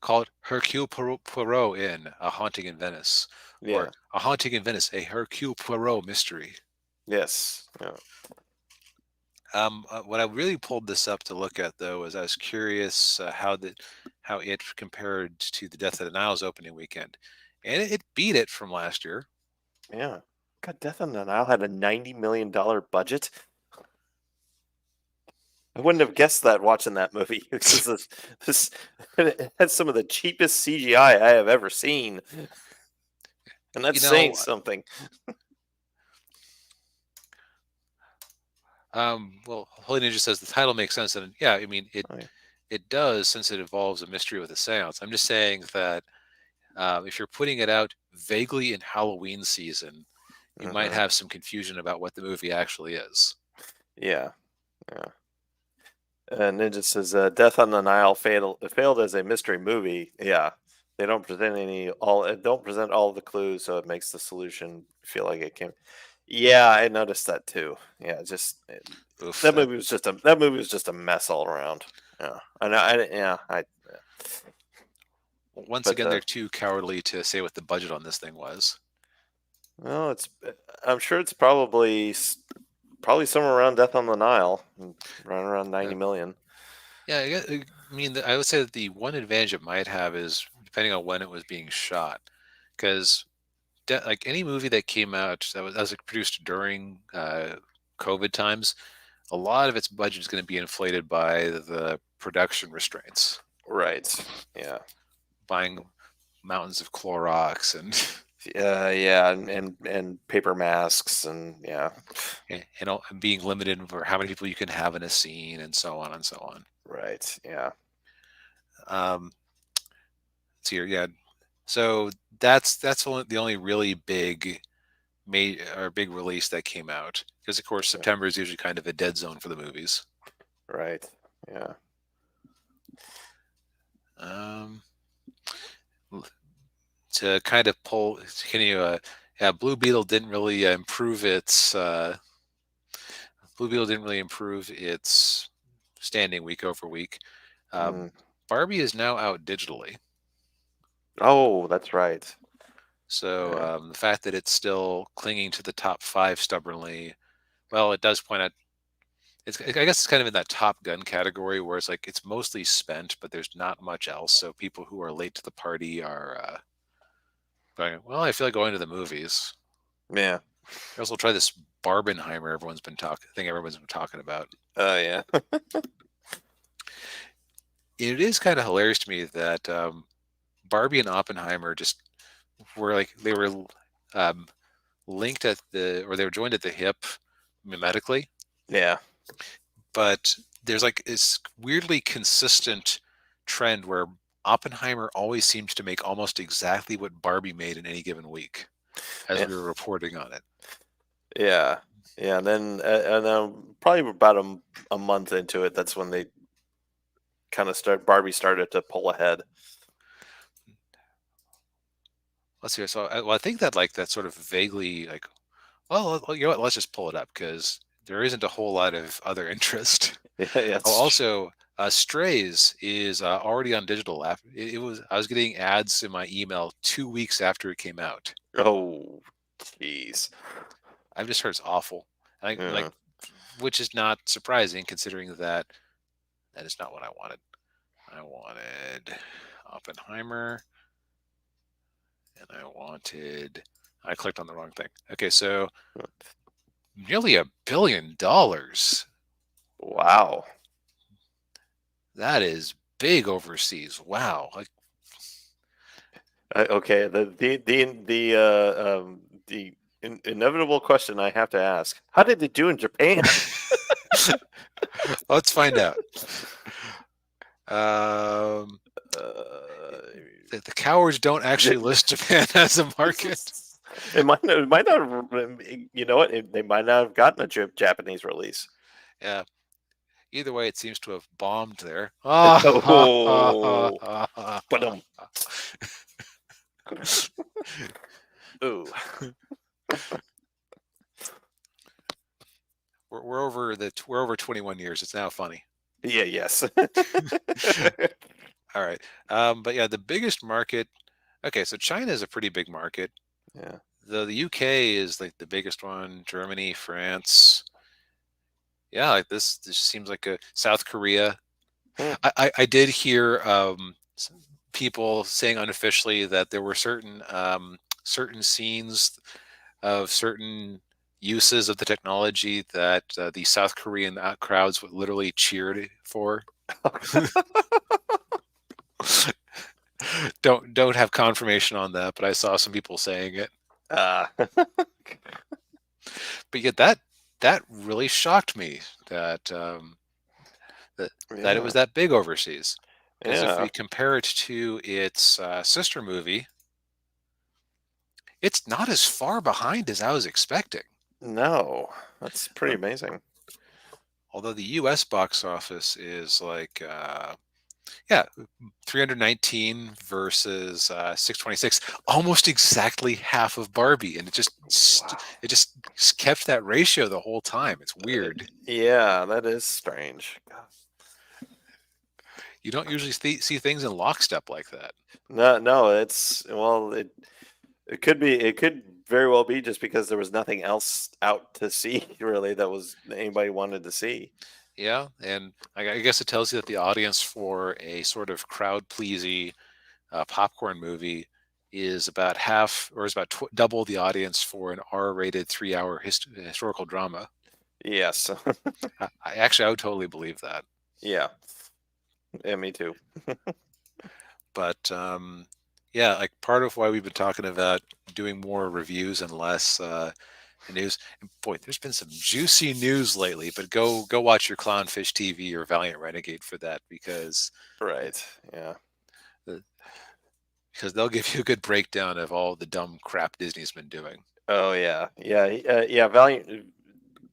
Call it Hercule Poirot in A Haunting in Venice, or Yeah. A Haunting in Venice, a Hercule Poirot mystery. Yes. Yeah. What I really pulled this up to look at, though, is I was curious how it compared to the Death of the Nile's opening weekend, and it beat it from last year. Yeah. God, Death on the Nile had a $90 million budget. I wouldn't have guessed that watching that movie. This it had some of the cheapest CGI I have ever seen, and You that's saying know, something. well, Holy Ninja says the title makes sense, and yeah, I mean, it Oh, yeah. it does, since it involves a mystery with a seance. I'm just saying that if you're putting it out vaguely in Halloween season, you might Mhm. have some confusion about what the movie actually is. Yeah. Yeah. Ninja says, "Death on the Nile failed as a mystery movie." Yeah, they don't present all of the clues, so it makes the solution feel like it came. Yeah, I noticed that too. Yeah, Oof, that movie was just a mess all around. Yeah, I know. once But again, they're too cowardly to say what the budget on this thing was. Well, it's. I'm sure it's probably somewhere around Death on the Nile, around Yeah, 90 million. yeah. I mean, I would say that the one advantage it might have is depending on when it was being shot, because like any movie that came out that was like produced during COVID times, a lot of its budget is going to be inflated by the production restraints, Right. Yeah. buying mountains of Clorox and Yeah, and paper masks and yeah. and being limited for how many people you can have in a scene and so on and so on. Right. Yeah. Let's see here, yeah. So the only really big or big release that came out, because of course Yeah. September is usually kind of a dead zone for the movies. Right. Yeah. Um, to kind of pull, can you? Yeah, Blue Beetle didn't really improve its standing week over week. Mm. Barbie is now out digitally, Oh, that's right. so Yeah. the fact that it's still clinging to the top five stubbornly, well, it does point out. I guess it's kind of in that Top Gun category where it's like it's mostly spent, but there's not much else. So people who are late to the party are going, well, I feel like going to the movies. Yeah. I also try this Barbenheimer everyone's been talking about. Oh, yeah. It is kind of hilarious to me that Barbie and Oppenheimer just were like they were um, linked or they were joined at the hip mimetically, Yeah. but there's like this weirdly consistent trend where Oppenheimer always seems to make almost exactly what Barbie made in any given week as Yeah. we were reporting on it. Yeah. Yeah. And then probably about a month into it, that's when they kind of Barbie started to pull ahead. Let's see. So, well, I think that like that sort of vaguely like, well, you know what? Let's just pull it up because there isn't a whole lot of other interest. Yeah. Oh, That's. also, Strays is already on digital. It was I was getting ads in my email 2 weeks after it came out. Oh, jeez. I've just heard it's awful. Like, Yeah. which is not surprising considering that that is not what I wanted. I wanted Oppenheimer, and I clicked on the wrong thing. Okay, so nearly $1 billion. Wow. That is big overseas. Wow. Like, Okay. The inevitable question I have to ask: how did they do in Japan? let's find out. Um, uh, the cowards don't actually list Japan as a market. it might not. You know what? They might not have gotten a Japanese release. Yeah. Either way, it seems to have bombed there. Oh, but ooh, we're over 21 years. It's now funny. yeah, yes, All right. But yeah, the biggest market. Okay, so China is a pretty big market. yeah. The UK is like the biggest one. Germany, France. Yeah, like this seems like a South Korea. Hmm. I did hear people saying unofficially that there were certain scenes of certain uses of the technology that the South Korean crowds would literally cheered for. Don't have confirmation on that, but I saw some people saying it. Uh, But yet that really shocked me that that it yeah, was that big overseas. Because if yeah. we compare it to its sister movie, it's not as far behind as I was expecting. No, that's pretty Uh, amazing. Although the U.S. box office is like, yeah, 319 versus 626, almost exactly half of Barbie, and Wow. it just kept that ratio the whole time. It's weird. Yeah, that is strange. God. You don't usually see things in lockstep like that. No, no, it could be very well be just because there was nothing else out to see really that was anybody wanted to see. Yeah, and I guess it tells you that the audience for a sort of crowd pleasing popcorn movie is about half, or is about double the audience for an R-rated 3-hour historical drama. Yes. I would totally believe that. Yeah. Yeah, me too. But yeah, like part of why we've been talking about doing more reviews and less news. And boy, there's been some juicy news lately. But go watch your Clownfish TV or Valiant Renegade for that, uh, Right. Yeah. uh, because they'll give you a good breakdown of all the dumb crap Disney's been doing. Oh yeah. Yeah. Yeah. Valiant.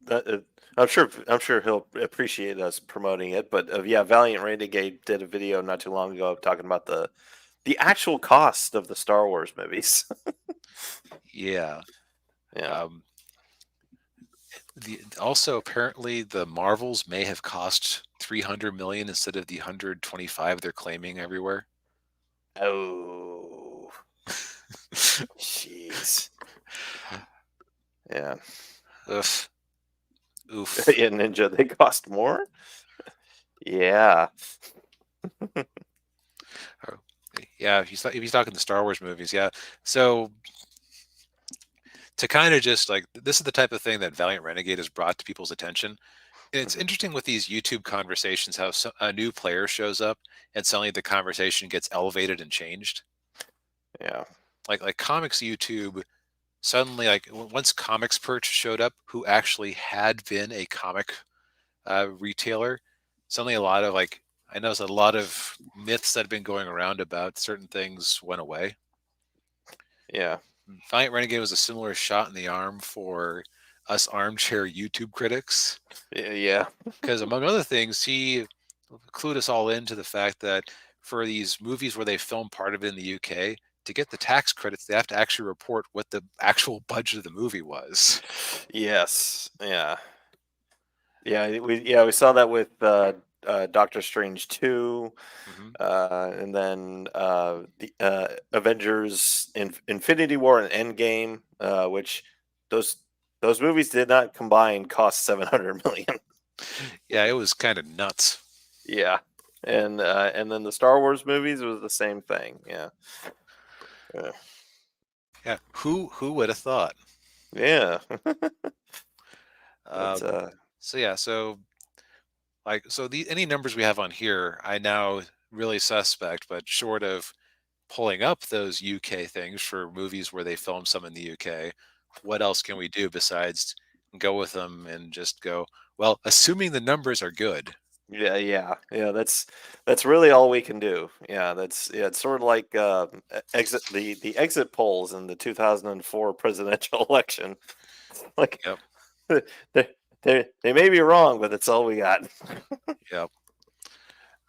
Uh, I'm sure he'll appreciate us promoting it. But yeah, Valiant Renegade did a video not too long ago talking about the actual cost of the Star Wars movies. Yeah. Yeah. Um, also apparently the Marvels may have cost 300 million instead of the 125 they're claiming everywhere. Oh. Jeez. Yeah. Oof. Oof. Yeah, Ninja, they cost more? Yeah. Oh, yeah, if he's talking the Star Wars movies, yeah. So to kind of just like this is the type of thing that Valiant Renegade has brought to people's attention. And it's Mhm. interesting with these YouTube conversations how a new player shows up and suddenly the conversation gets elevated and changed. Yeah. Like comics YouTube suddenly like once Comics Perch showed up, who actually had been a comic retailer, suddenly a lot of like I noticed a lot of myths that had been going around about certain things went away. Yeah. Valiant Renegade was a similar shot in the arm for us armchair YouTube critics, Yeah. because among other things, he clued us all into the fact that for these movies where they film part of it in the UK, to get the tax credits, they have to actually report what the actual budget of the movie was. Yes. Yeah. Yeah, we saw that with Doctor Strange 2, Hmm. and then the Avengers Infinity War and Endgame, which those those movies did not combine cost 700 million. Yeah, it was kind of nuts. Yeah. And then the Star Wars movies was the same thing. Yeah. Yeah. Yeah, who would have thought? Yeah. But Um, so yeah, so like so the any numbers we have on here, I now really suspect, but short of pulling up those UK things for movies where they film some in the UK, what else can we do besides go with them and just go, well, assuming the numbers are good. yeah, that's really all we can do. Yeah, it's sort of like exit the exit polls in the 2004 presidential election. Like Yep. they they may be wrong, but that's all we got. Yep.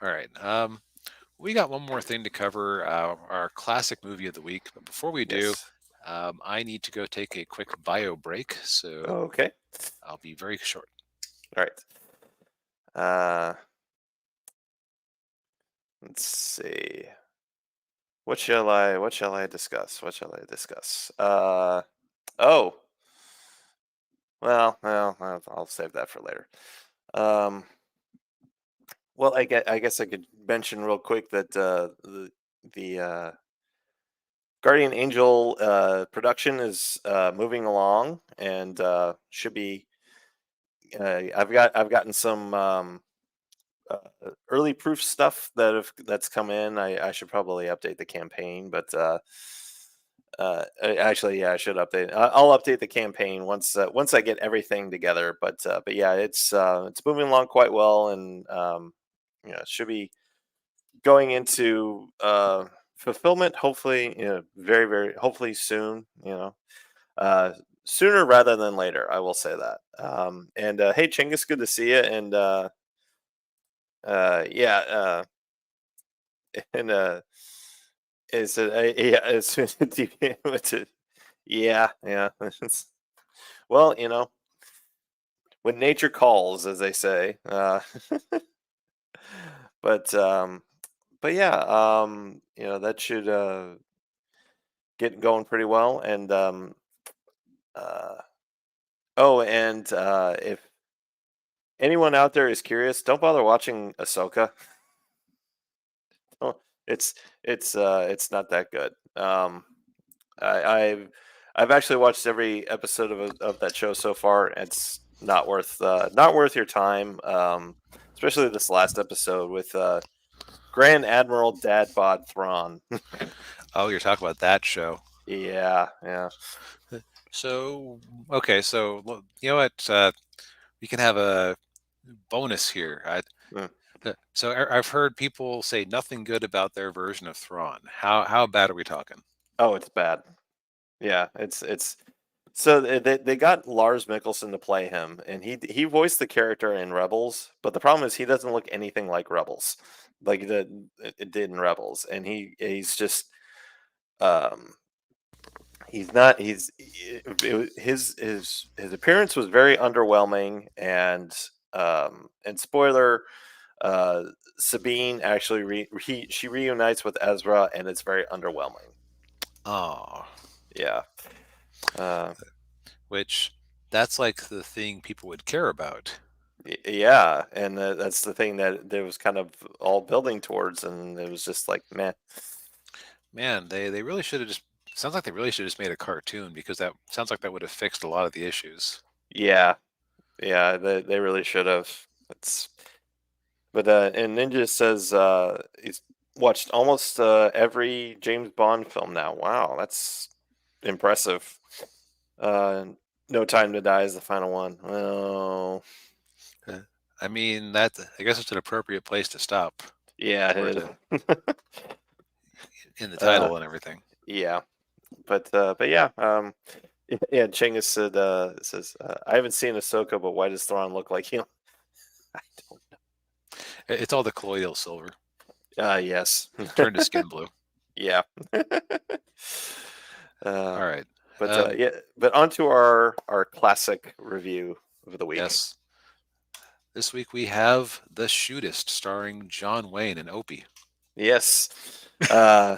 All right. We got one more thing to cover, our classic movie of the week. But before we do, Yes. I need to go take a quick bio break. So Okay. I'll be very short. All right. Uh, let's see. What shall I discuss? What shall I discuss? Oh, well, I'll save that for later. Um, well, I guess I could mention real quick that the Guardian Angel production is moving along and should be. I've gotten some early proof stuff that's come in. I should probably update the campaign, but actually, yeah, I should update. I'll update the campaign once I get everything together. But yeah, it's moving along quite well, and it should be going into fulfillment. Hopefully, very hopefully soon. Uh, sooner rather than later. I will say that. And hey, Chinggis, good to see you. And yeah, and it's yeah, yeah. Well, when nature calls, as they say. But but yeah, that should get going pretty well. And Uh, oh, and if anyone out there is curious, don't bother watching Ahsoka. Oh, it's it's not that good. I've actually watched every episode of that show so far. It's not worth your time. Especially this last episode with Grand Admiral Dad Bod Thrawn. Oh, you're talking about that show. Yeah, yeah. So, okay, so you know what? We can have a bonus here. Mm. So I've heard people say nothing good about their version of Thrawn. How bad are we talking? Oh, it's bad. Yeah, it's so they got Lars Mikkelsen to play him, and he voiced the character in Rebels, but the problem is he doesn't look anything like Rebels, like it did in Rebels, and he's just um he's not his appearance was very underwhelming, and spoiler, uh Sabine actually she reunites with Ezra, and it's very underwhelming. Oh, Yeah. uh which that's like the thing people would care about. Yeah, and that's the thing that there was kind of all building towards, and it was just like, man, Man, they really should have just sounds like they really should have just made a cartoon because that sounds like that would have fixed a lot of the issues. yeah, yeah, they really should have. It's but and Ninja says he's watched almost every James Bond film now. Wow, that's impressive. Uh, No Time to Die is the final one. Oh, Uh, I mean, that I guess it's an appropriate place to stop yeah, for it it to is. in the uh, title and everything. yeah, but yeah, yeah. Chinggis says I haven't seen Ahsoka, but why does Thrawn look like him? I don't It's all the colloidal silver know. Yes, turned to skin blue. yeah. All right. Yeah, but on to our classic review of the week. Yes. This week we have The Shootist, starring John Wayne and Opie. Yes. Uh,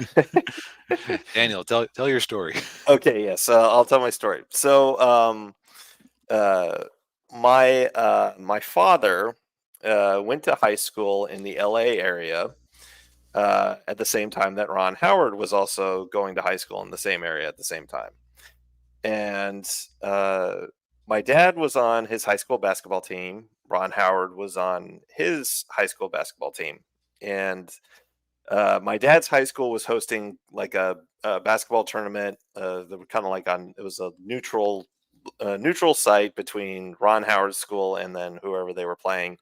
Daniel, tell your story. okay. Yes. I'll tell my story. So, uh, my father went to high school in the L.A. area at the same time that Ron Howard was also going to high school in the same area at the same time. And my dad was on his high school basketball team. Ron Howard was on his high school basketball team. And my dad's high school was hosting like a basketball tournament. That were kind of like on, it was a neutral site between Ron Howard's school and then whoever they were playing.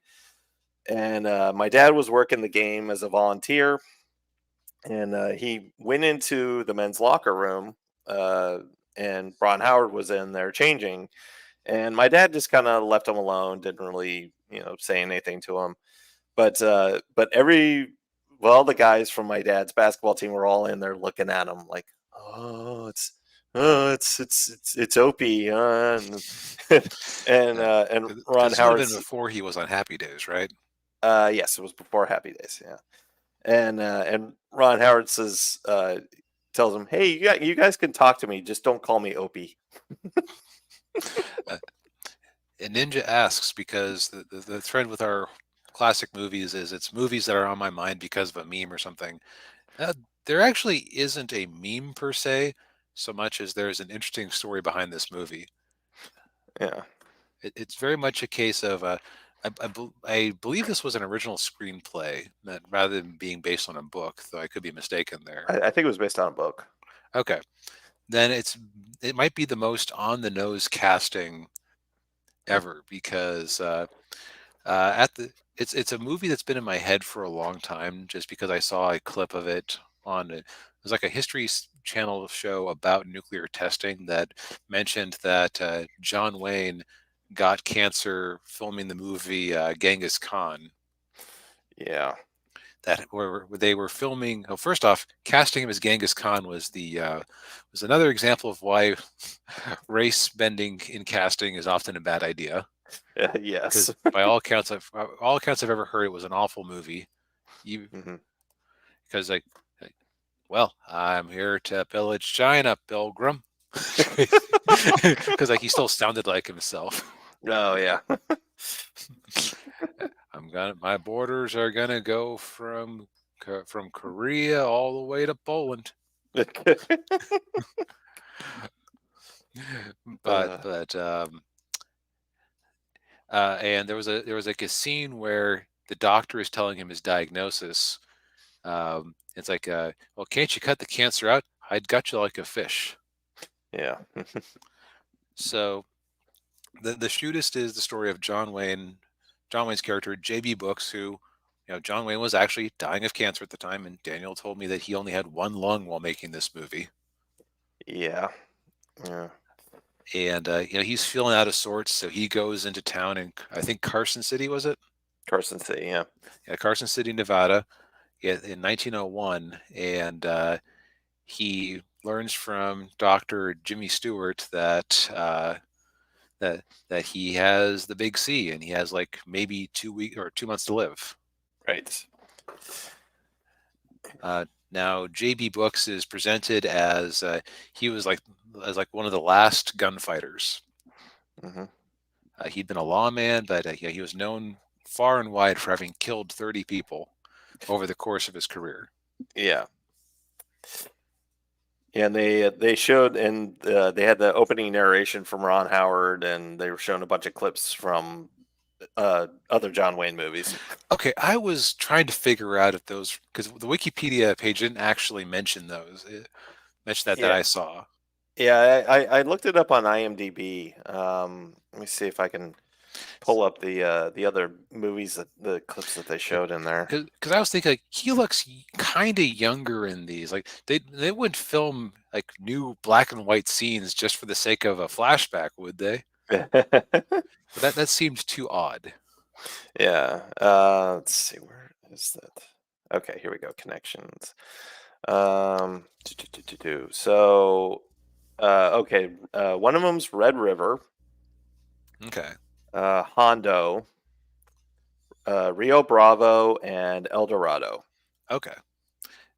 And my dad was working the game as a volunteer, and he went into the men's locker room, uh, and Ron Howard was in there changing, and my dad just kind of left him alone, didn't really say anything to him. But the guys from my dad's basketball team were all in there looking at him like, oh, it's Opie, and Ron This would have been Howard's. before he was on Happy Days, right? Yes, it was before Happy Days. Yeah. And Ron Howard tells him, "Hey, you guys can talk to me, just don't call me Opie." Uh, and Ninja asks because the trend with our classic movies is it's movies that are on my mind because of a meme or something. Uh, there actually isn't a meme per se, so much as there's an interesting story behind this movie. Yeah, It's very much a case of I believe this was an original screenplay that rather than being based on a book, though I could be mistaken there. I think it was based on a book. Okay, then it might be the most on the nose casting Hmm. ever because at the it's a movie that's been in my head for a long time just because I saw a clip of it on it was like a Channel show about nuclear testing that mentioned that John Wayne got cancer filming the movie Genghis Khan. Yeah, That where they were filming. Oh, first off, casting him as Genghis Khan was another example of why race bending in casting is often a bad idea. yes. Because by all accounts I've ever heard, it was an awful movie. You Hmm. because well, I'm here to pillage China, Pilgrim. because like he still sounded like himself. Oh yeah. My borders are gonna go from Korea all the way to Poland. But uh, and there was like a scene where the doctor is telling him his diagnosis. It's like, well, can't you cut the cancer out? I'd gut you like a fish. yeah. So the Shootist is the story of John Wayne. John Wayne's character, J.B. Brooks, who, John Wayne was actually dying of cancer at the time, and Daniel told me that he only had one lung while making this movie. Yeah. Yeah. And he's feeling out of sorts, so he goes into town in, I think, Carson City, was it? Carson City. Yeah. Yeah, Carson City, Nevada, in 1901, and he learns from Dr. Jimmy Stewart that that he has the big C, and he has like maybe 2 weeks or 2 months to live. Right. Now, J.B. Brooks is presented as he was like one of the last gunfighters. Hmm. He'd been a lawman, but yeah, he was known far and wide for having killed 30 people over the course of his career. Yeah. Yeah, and they showed, and they had the opening narration from Ron Howard, and they were showing a bunch of clips from other John Wayne movies. Okay, I was trying to figure out if those, because the Wikipedia page didn't actually mention those. It mentioned that Yeah, I saw. yeah, I looked it up on IMDb. Let me see if I can pull up the other movies, that the clips that they showed in there. Because I was thinking, like, he looks kind of younger in these. Like they wouldn't film like new black and white scenes just for the sake of a flashback, would they? But that seemed too odd. Yeah. Let's see, where is that? Okay, here we go. Connections. So, okay, one of them's Red River, Okay. Hondo, Rio Bravo, and El Dorado. Okay.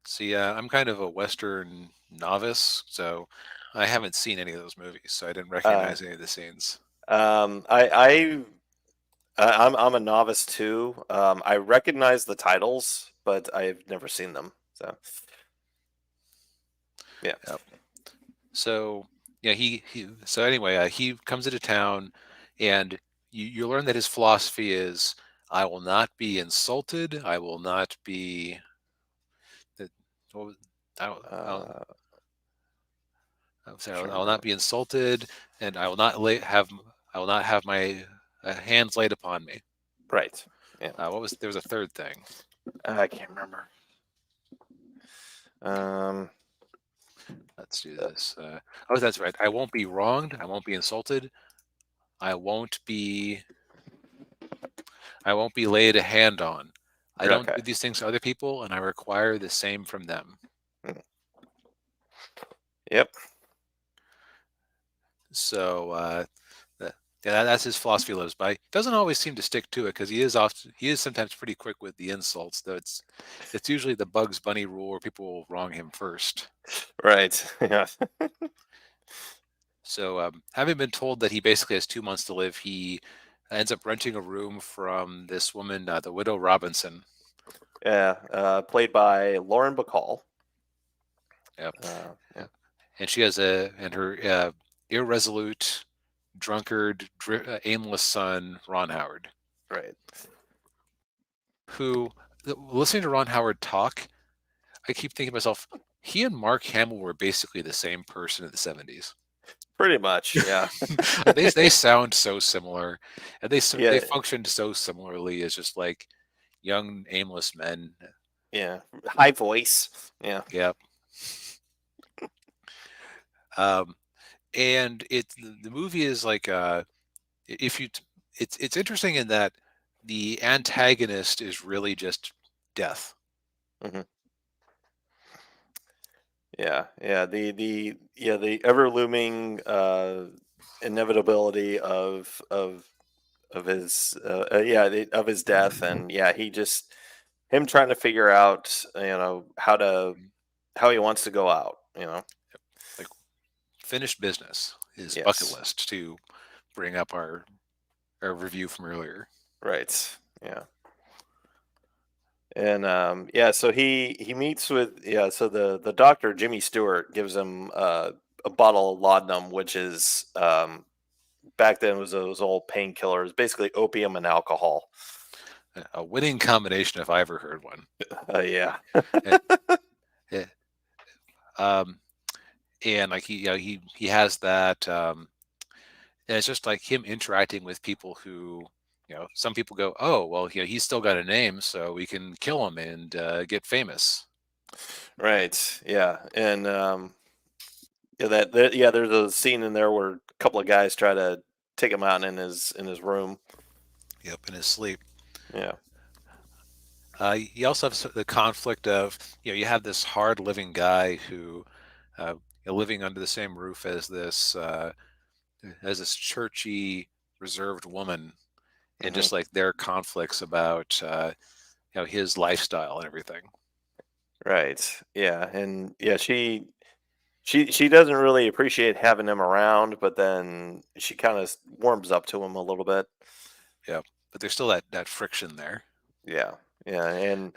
See, I'm kind of a Western novice, so I haven't seen any of those movies, so I didn't Uh, recognize any of the scenes. I'm a novice too. I recognize the titles, but I've never seen them. So, yeah. Yep. So yeah, so anyway, he comes into town, and you learn that his philosophy is, I will not be insulted. I will not be that. What was, Uh, I'm sorry. trying I to will not remember. be insulted, and I will not have my hands laid upon me. Right. Yeah. There was a third thing. I can't remember. Um, Let's do this. Oh, that's right. I won't be wronged. I won't be insulted. I won't be. I won't be laid a hand on. I don't okay. do these things to other people, and I require the same from them. Mm. Yep. So yeah, that's his philosophy lives by. Doesn't always seem to stick to it because he is sometimes pretty quick with the insults. Though it's usually the Bugs Bunny rule where people will wrong him first. Right. Yeah. So having been told that he basically has 2 months to live, he ends up renting a room from this woman, the widow Robinson. Yeah. Played by Lauren Bacall. Yep. Yeah. And she has her irresolute, drunkard, aimless son, Ron Howard, Right. who, listening to Ron Howard talk, I keep thinking to myself, he and Mark Hamill were basically the same person in the 70s. Pretty much. Yeah. They sound so similar, and they Yeah. functioned so similarly as just like young aimless men. Yeah. High voice. Yeah. Yep. Um, and the movie is like if you it's interesting in that the antagonist is really just death. Hmm. Yeah. Yeah. The ever looming inevitability of his of his death, and yeah, him trying to figure out how he wants to go out. Like finished business, his bucket Yes. list, to bring up our review from earlier. Right. Yeah. And yeah, so he meets with, yeah, so the doctor Jimmy Stewart gives him a bottle of laudanum, which is back then was those old painkillers, basically opium and alcohol. A winning combination if I ever heard one. Yeah. Eh, eh, Um, and like he has that, and it's just like him interacting with people who, some people go, oh well, he's still got a name, so we can kill him and get famous. Right. Yeah. And yeah, yeah, there's a scene in there where a couple of guys try to take him out in his room. Yep, in his sleep. Yeah. You also have the conflict of, you have this hard living guy who, living under the same roof as this churchy reserved woman, and Hmm. just like their conflicts about his lifestyle and everything. Right. Yeah. And yeah, she doesn't really appreciate having him around, but then she kind of warms up to him a little bit. Yeah, but there's still that friction there. Yeah. Yeah. And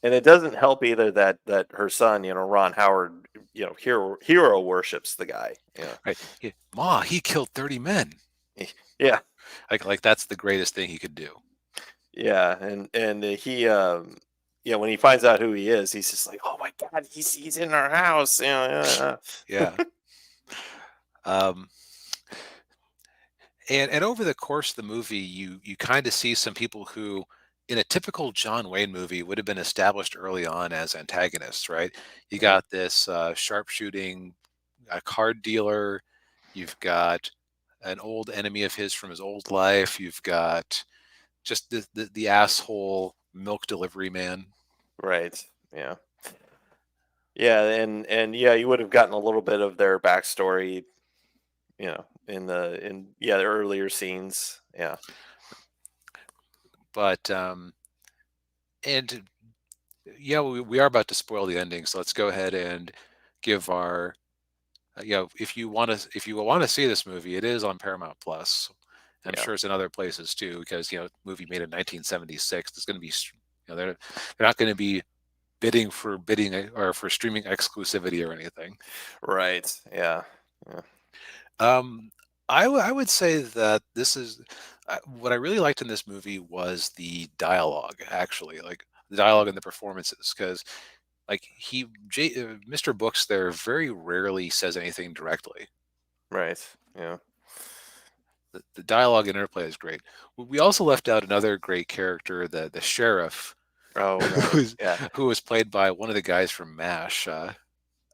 it doesn't help either that her son, Ron Howard, hero worships the guy. Yeah. Right. Ma, he killed 30 men. Yeah. Like that's the greatest thing he could do. Yeah. And he yeah, when he finds out who he is, he's just like, "Oh my god, he's in our house." Yeah. Yeah. Um, and over the course of the movie, you kind of see some people who, in a typical John Wayne movie, would have been established early on as antagonists, right? You Mhm. got this sharpshooting card dealer. You've got an old enemy of his from his old life. You've got just the asshole milk delivery man. Right. Yeah. Yeah, and yeah, you would have gotten a little bit of their backstory, in the earlier scenes. Yeah. But and yeah, we are about to spoil the ending, so let's go ahead and give our if you want to see this movie, it is on Paramount Plus. I'm Yeah. sure it's in other places too, because movie made in 1976. There's going to be they're not going to be bidding or for streaming exclusivity or anything. Right. Yeah. Yeah. Um, I would say that this is what I really liked in this movie was the dialogue. Actually, like the dialogue and the performances, because like Mr. Books there very rarely says anything directly. Right. Yeah. The dialogue and interplay is great. We also left out another great character, the sheriff, Oh, right. who's Yeah. who was played by one of the guys from MASH.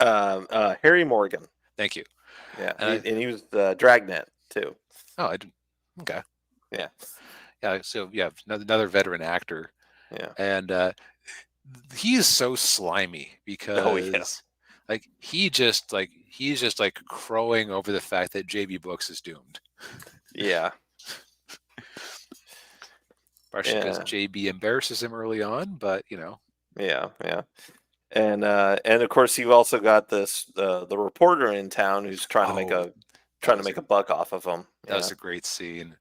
Harry Morgan. Thank you. Yeah. And He was Dragnet too. I didn't. Okay. Yeah. Yeah. So yeah, another veteran actor, Yeah. and he is so slimy Oh, yeah. because he's just like crowing over the fact that JB Books is doomed. Yeah. Partially because Yeah. JB embarrasses him early on, but Yeah. Yeah. And of course you've also got this the reporter in town who's oh, that trying to was a make a buck off of him. that Yeah. was a great scene.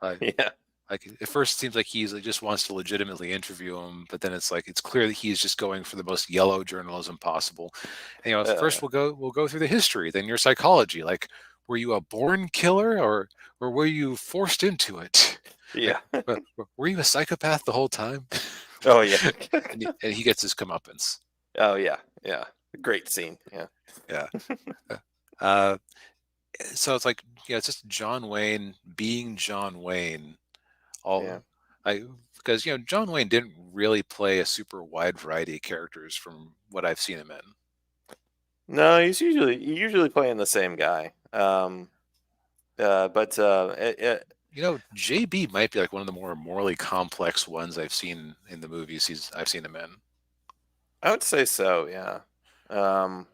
Uh, Yeah. like at first it seems like he just wants to legitimately interview him, but then it's like it's clear that he's just going for the most yellow journalism possible. And, first Uh, we'll go through the history, then your psychology. Like, were you a born killer or were you forced into it? Like, yeah. were you a psychopath the whole time? Oh, yeah. And he gets his comeuppance. Oh, yeah. Yeah. Great scene. Yeah. Yeah. Uh, so it's like, it's just John Wayne being John Wayne. Yeah. All I Because John Wayne didn't really play a super wide variety of characters from what I've seen him in. No, he's usually playing the same guy. But JB might be like one of the more morally complex ones I've seen in the movies I've seen him in. I would say so. Yeah. Um,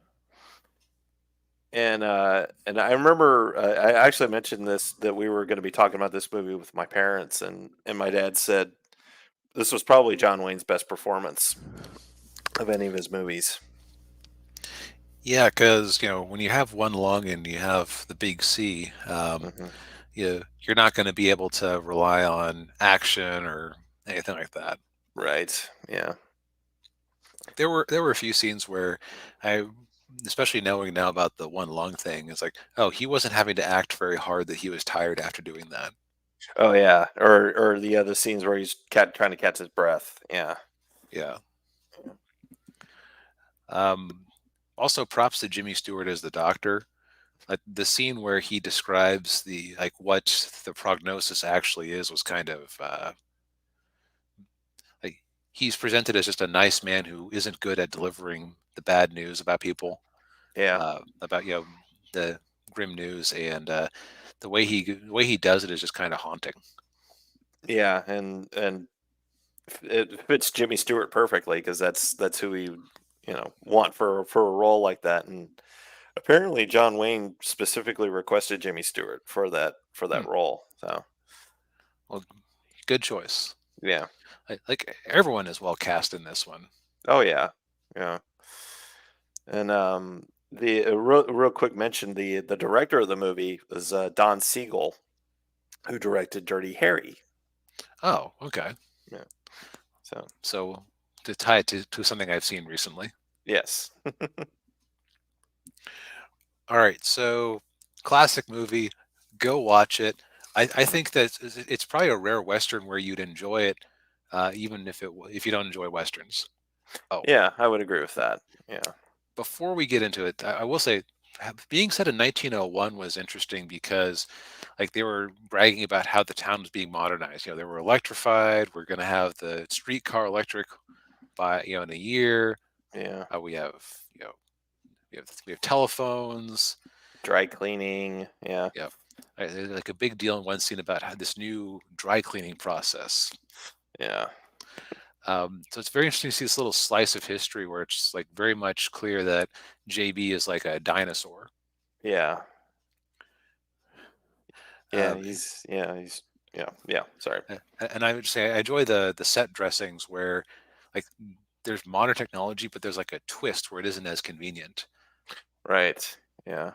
and I remember I actually mentioned this that we were going to be talking about this movie with my parents, and my dad said this was probably John Wayne's best performance of any of his movies. Yeah, because when you have one lung and you have the big C, Hmm. you're not going to be able to rely on action or anything like that. Right. Yeah. There were a few scenes where I, especially knowing now about the one lung thing, it's like, oh, he wasn't having to act very hard that he was tired after doing that. Oh yeah. Or the other scenes where he's trying to catch his breath. Yeah. Yeah. Um, Also, props to Jimmy Stewart as the doctor. Like the scene where he describes the like what the prognosis actually is was kind of like he's presented as just a nice man who isn't good at delivering the bad news about people, Yeah. about the grim news, and the way he does it is just kind of haunting. Yeah. And it fits Jimmy Stewart perfectly because that's who we want for a role like that. And apparently John Wayne specifically requested Jimmy Stewart for that Hmm. role. So Well, good choice. yeah. Like everyone is well cast in this one. Oh yeah. Yeah. And the real quick mention, the director of the movie was Don Siegel, who directed Dirty Harry. Oh, okay. Yeah. So So to tie it to something I've seen recently. yes. All right, so classic movie, go watch it. I think that it's probably a rare Western where you'd enjoy it, even if you don't enjoy Westerns. Oh, Yeah, I would agree with that. Yeah. before we get into it, I will say, being set in 1901 was interesting because, like, they were bragging about how the town was being modernized. They were electrified. We're going to have the streetcar electric by in a year. Yeah. We have we have telephones. Dry cleaning. Yeah. Yeah, there's like a big deal in one scene about how this new dry cleaning process. Yeah. So it's very interesting to see this little slice of history where it's like very much clear that JB is like a dinosaur. Yeah. Yeah, Um, he's yeah, sorry. and I would say I enjoy the set dressings where like there's modern technology, but there's like a twist where it isn't as convenient. Right. Yeah.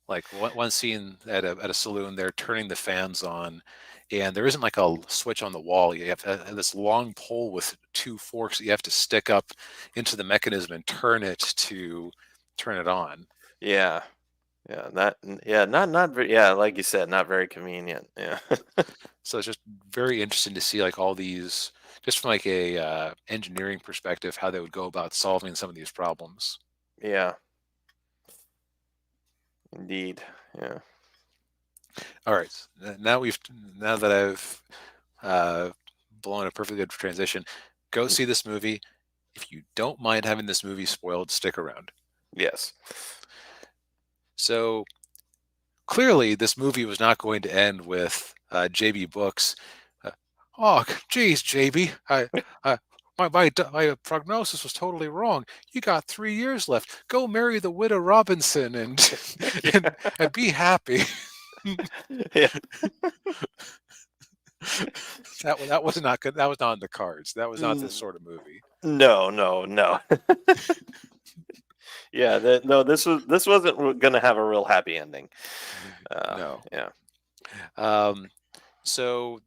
Like one scene at a saloon, they're turning the fans on, and there isn't like a switch on the wall. You have this long pole with two forks that you have to stick up into the mechanism and turn it to turn it on. Yeah. Yeah, yeah, not very, yeah, like you said, not very convenient. Yeah. So it's just very interesting to see like all these, just from like a engineering perspective, how they would go about solving some of these problems. Yeah, indeed. Yeah. All right, now that I've uh, blown a perfectly good transition, go see this movie. If you don't mind having this movie spoiled, stick around. Yes. So clearly, this movie was not going to end with JB Books. Uh, oh, geez, JB, my prognosis was totally wrong. You got 3 years left. Go marry the widow Robinson and Yeah. and be happy. Yeah. That was not good. That was not in the cards. That was not this Mm, sort of movie. no, no, no. Yeah, no, this wasn't going to have a real happy ending. No. Yeah. Um, so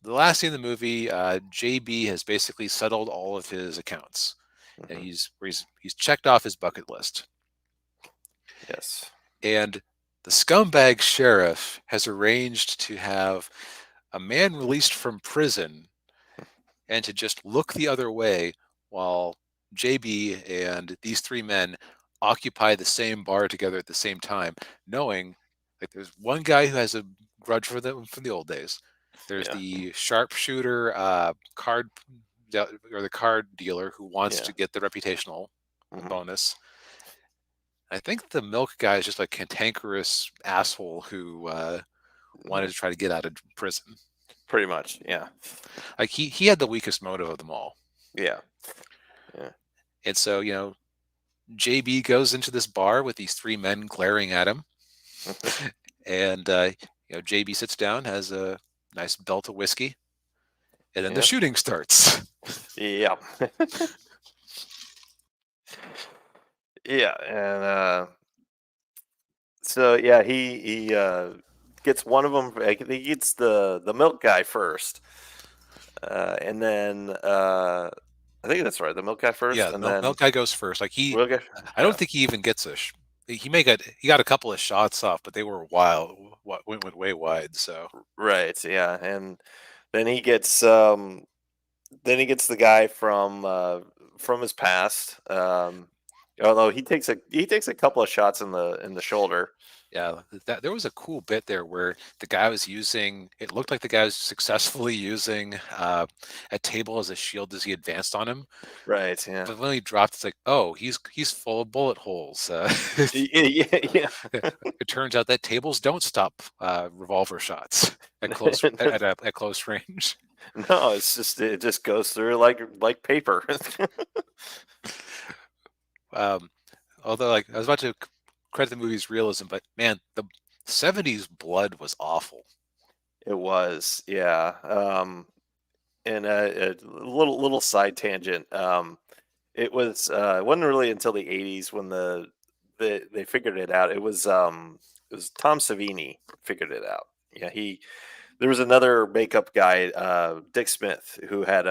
the last scene of the movie, JB has basically settled all of his accounts. And Hmm. he's checked off his bucket list. Yes. And the scumbag sheriff has arranged to have a man released from prison and to just look the other way while JB and these three men occupy the same bar together at the same time, knowing like there's one guy who has a grudge for them from the old days. There's Yeah. the sharpshooter or the card dealer who wants Yeah. to get the reputational Hmm. bonus. I think the milk guy is just a cantankerous asshole who wanted to try to get out of prison. Pretty much. Yeah. Like he had the weakest motive of them all. Yeah. Yeah. And so, JB goes into this bar with these three men glaring at him. Hmm. And, JB sits down, has a nice belt of whiskey, and then the Yeah. shooting starts. Yeah. Yeah, and so yeah, he gets one of them. He gets the milk guy first, and then I think that's right. The milk guy first, Yeah, the and milk then guy goes first. Like milk guy. I don't Yeah, think he even gets he got a couple of shots off, but they were wild. What went way wide. So right. Yeah, and then he gets the guy from his past. Although he takes a couple of shots in the shoulder. yeah, that there was a cool bit there where the guy was using. It looked like the guy was successfully using a table as a shield as he advanced on him. Right. Yeah. But when he dropped, it's like, oh, he's full of bullet holes. Yeah. Yeah. It turns out that tables don't stop revolver shots at at close range. No, it just goes through like paper. Um, Although, like, I was about to credit the movie's realism, but man, the '70s blood was awful. It was, yeah. And a little side tangent. It wasn't really until the '80s when they figured it out. It was Tom Savini figured it out. Yeah, there was another makeup guy, Dick Smith, who had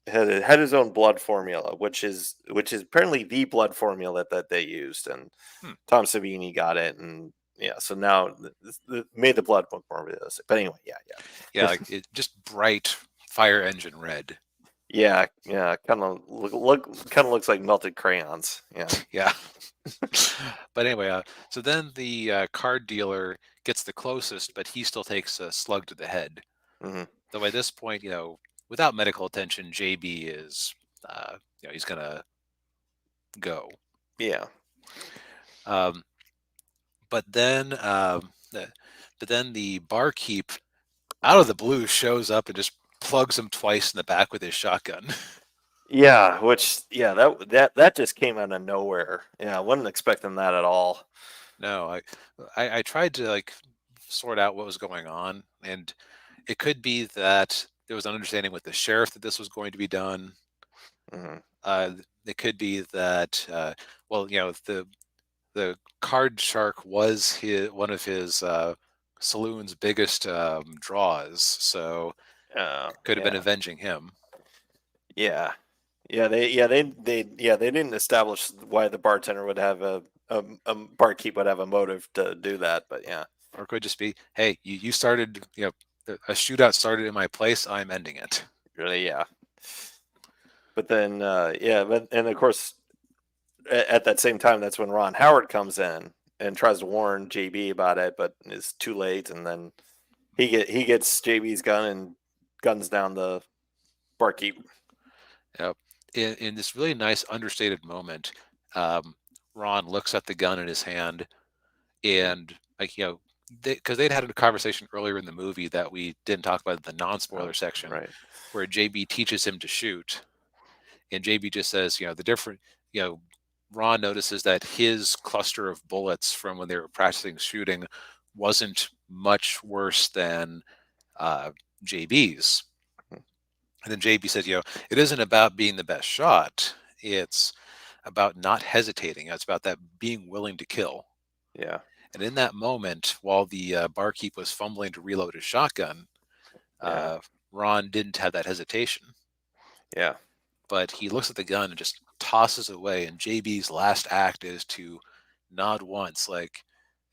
his own blood formula, which is apparently the blood formula that they used, and Hmm. Tom Savini got it, and yeah, so now made the blood formula. But anyway, yeah, Yeah, yeah, like it just bright fire engine red. yeah, yeah, kind of looks like melted crayons. Yeah, Yeah. But anyway, so then the card dealer gets the closest, but he still takes a slug to the head. hmm Though by this point, without medical attention, JB is, he's gonna go. yeah, Um, but then, but then the barkeep, out of the blue, shows up and just plugs him twice in the back with his shotgun. yeah. Which yeah, that just came out of nowhere. Yeah, I wasn't expecting that at all. No, I tried to like sort out what was going on, and it could be that there was an understanding with the sheriff that this was going to be done. hmm Uh, it could be that, well, the card shark was one of his saloon's biggest draws, so could have been Yeah, avenging him. yeah. They didn't establish why the bartender would have a barkeep would have a motive to do that, but yeah, Or it could just be, hey, you started, a shootout started in my place, I'm ending it. really, yeah. But then, yeah, and of course, at that same time, that's when Ron Howard comes in and tries to warn JB about it, but it's too late, and then he gets JB's gun and guns down the barkeep. Yep. In this really nice understated moment, um, Ron looks at the gun in his hand Mhm. and, like, because they'd had a conversation earlier in the movie that we didn't talk about in the non-spoiler Oh, section, right. where JB teaches him to shoot, and JB just says, the different, you know, Ron notices that his cluster of bullets from when they were practicing shooting wasn't much worse than JB's. Mhm. And then JB says, it isn't about being the best shot. It's about not hesitating. It's about that being willing to kill. Yeah, And in that moment, while the barkeep was fumbling to reload his shotgun, yeah, uh, Ron didn't have that hesitation. yeah, But he looks at the gun and just tosses it away. And JB's last act is to nod once, like,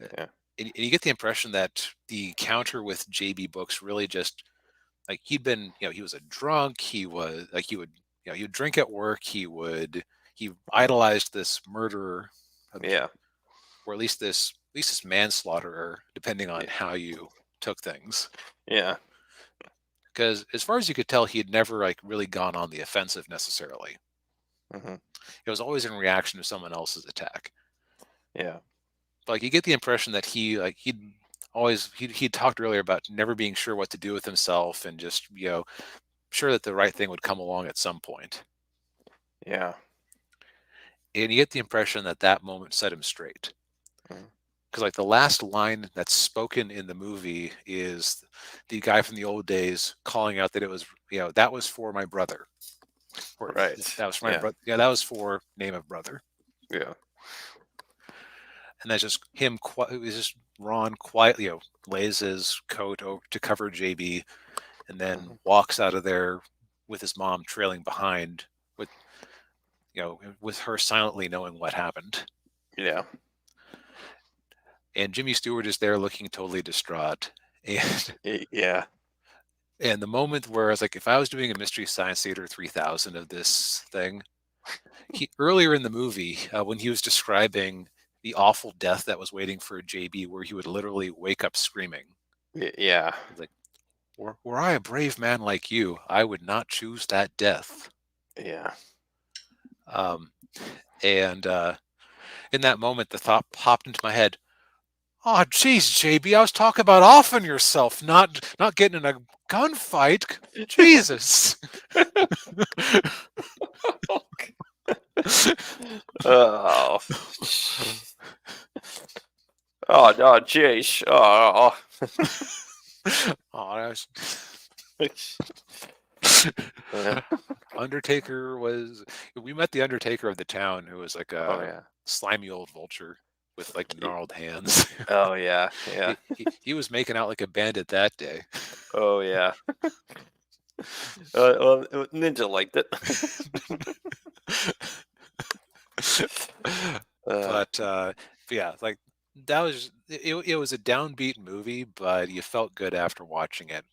uh, yeah, and you get the impression that the encounter with JB Books really just, like, he'd been, he was a drunk. He was like, he would drink at work. He idolized this murderer, yeah, or at least this manslaughterer, depending on yeah, how you took things. yeah. Because as far as you could tell, he had never like really gone on the offensive necessarily. hmm It was always in reaction to someone else's attack. Yeah, But, like, you get the impression that he'd talked earlier about never being sure what to do with himself and just sure that the right thing would come along at some point. yeah, And you get the impression that that moment set him straight. mhm, Because, like, the last line that's spoken in the movie is the guy from the old days calling out that it was, that was for my brother, or right. that was for my Yeah, brother. Yeah, that was for name of brother. yeah, And that's just him. It was just Ron quietly, lays his coat over to cover JB, and then Mhm. walks out of there with his mom trailing behind, with with her silently knowing what happened. Yeah. And Jimmy Stewart is there looking totally distraught. And Yeah. and the moment where I was like, if I was doing a Mystery Science Theater 3000 of this thing, earlier in the movie, when he was describing the awful death that was waiting for JB, where he would literally wake up screaming. Yeah. He's like, were I a brave man like you, I would not choose that death. Yeah. Um, and in that moment, the thought popped into my head. Oh, geez, JB, I was talking about offing yourself, not getting in a gunfight. Jesus. Oh. Oh no, jeez. Oh. Oh, Yeah. Undertaker was. We met the Undertaker of the town, who was like Oh a yeah. slimy old vulture with like gnarled hands. Oh yeah. Yeah. He was making out like a bandit that day. Oh yeah. Well, Ninja liked it. uh, But yeah, like that was it was a downbeat movie, but you felt good after watching it.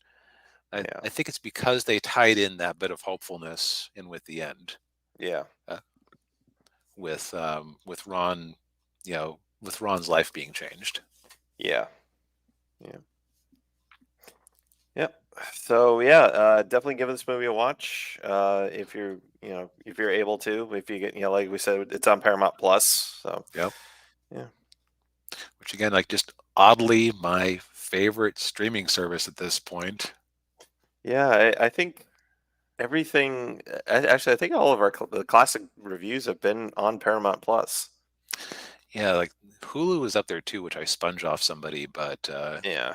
yeah. I think it's because they tied in that bit of hopefulness in with the end, Yeah. uh, with Ron, with Ron's life being changed. Yeah. Yeah. Yep. So yeah, definitely give this movie a watch. If you're, if you're able to, if you get, like we said, it's on Paramount Plus. So Yep. yeah. Which again, like just oddly my favorite streaming service at this point. Yeah, I think everything. Actually, I think all of the classic reviews have been on Paramount Plus. Yeah, like Hulu is up there too, which I sponge off somebody, Yeah.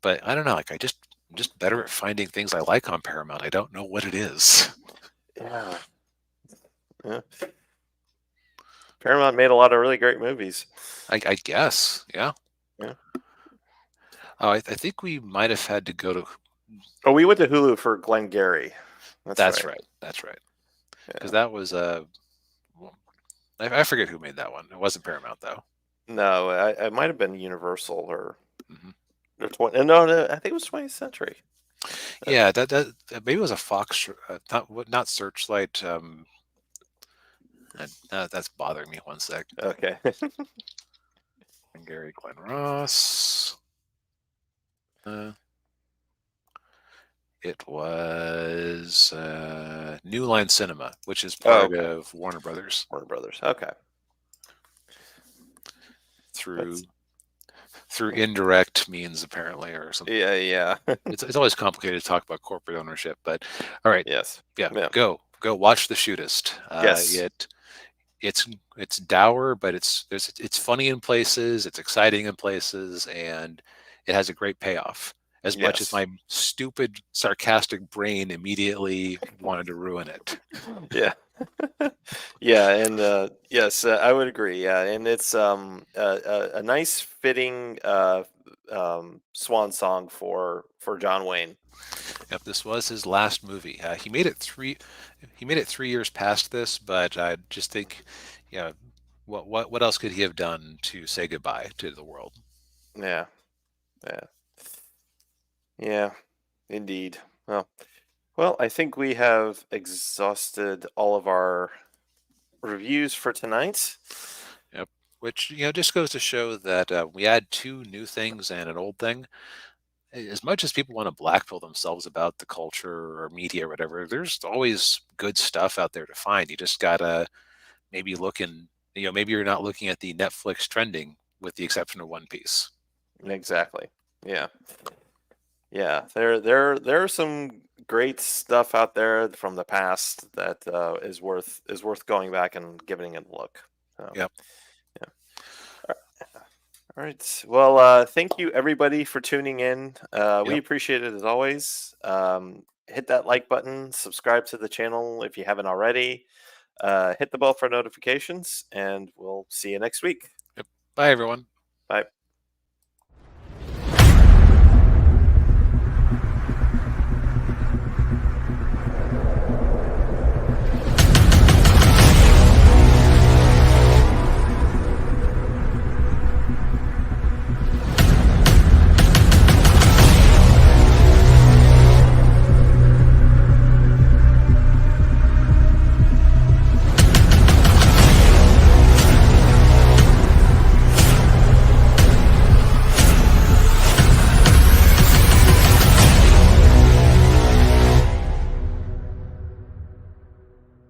but I don't know, like I'm just better at finding things I like on Paramount. I don't know what it is. Yeah. Yeah. Paramount made a lot of really great movies. I guess, yeah. Yeah. Oh, I think we might have had to go to. Oh, we went to Hulu for Glengarry. That's That's right. right. That's right. Because Yeah. that was well, I forget who made that one. It wasn't Paramount though. No, it might have been Universal Hmm. or 20. No, I think it was 20th Century. Yeah, that maybe it was a Fox, not Searchlight. That's bothering me. One sec. Okay. And Gary Glenn Ross. Uh, it was New Line Cinema, which is Oh, part okay. of Warner Brothers Warner Brothers. Okay. through That's through indirect means apparently, or something. yeah, yeah. It's always complicated to talk about corporate ownership, but all right, Yes. yeah, Yeah. go watch The Shootist. Yes. It's dour, but it's funny in places, it's exciting in places, and it has a great payoff. As much as Yes. my stupid, sarcastic brain immediately wanted to ruin it. Yeah. Yeah, and yes, I would agree. Yeah, and it's a nice fitting swan song for John Wayne. Yep, this was his last movie. He made it 3 years past this, but I just think, yeah, what else could he have done to say goodbye to the world? Yeah. Yeah. Yeah. Indeed. Well, I think we have exhausted all of our reviews for tonight. Yep. Which just goes to show that we add two new things and an old thing. As much as people want to blackpill themselves about the culture or media or whatever, there's always good stuff out there to find. You just gotta maybe look in. Maybe you're not looking at the Netflix trending, with the exception of One Piece. Exactly. Yeah. Yeah. There are some great stuff out there from the past that is worth going back and giving it a look. So, Yep. yeah. All right. Well, thank you everybody for tuning in. We Yep. appreciate it as always. Hit that like button, subscribe to the channel if you haven't already. Hit the bell for notifications, and we'll see you next week. Bye, everyone. Bye.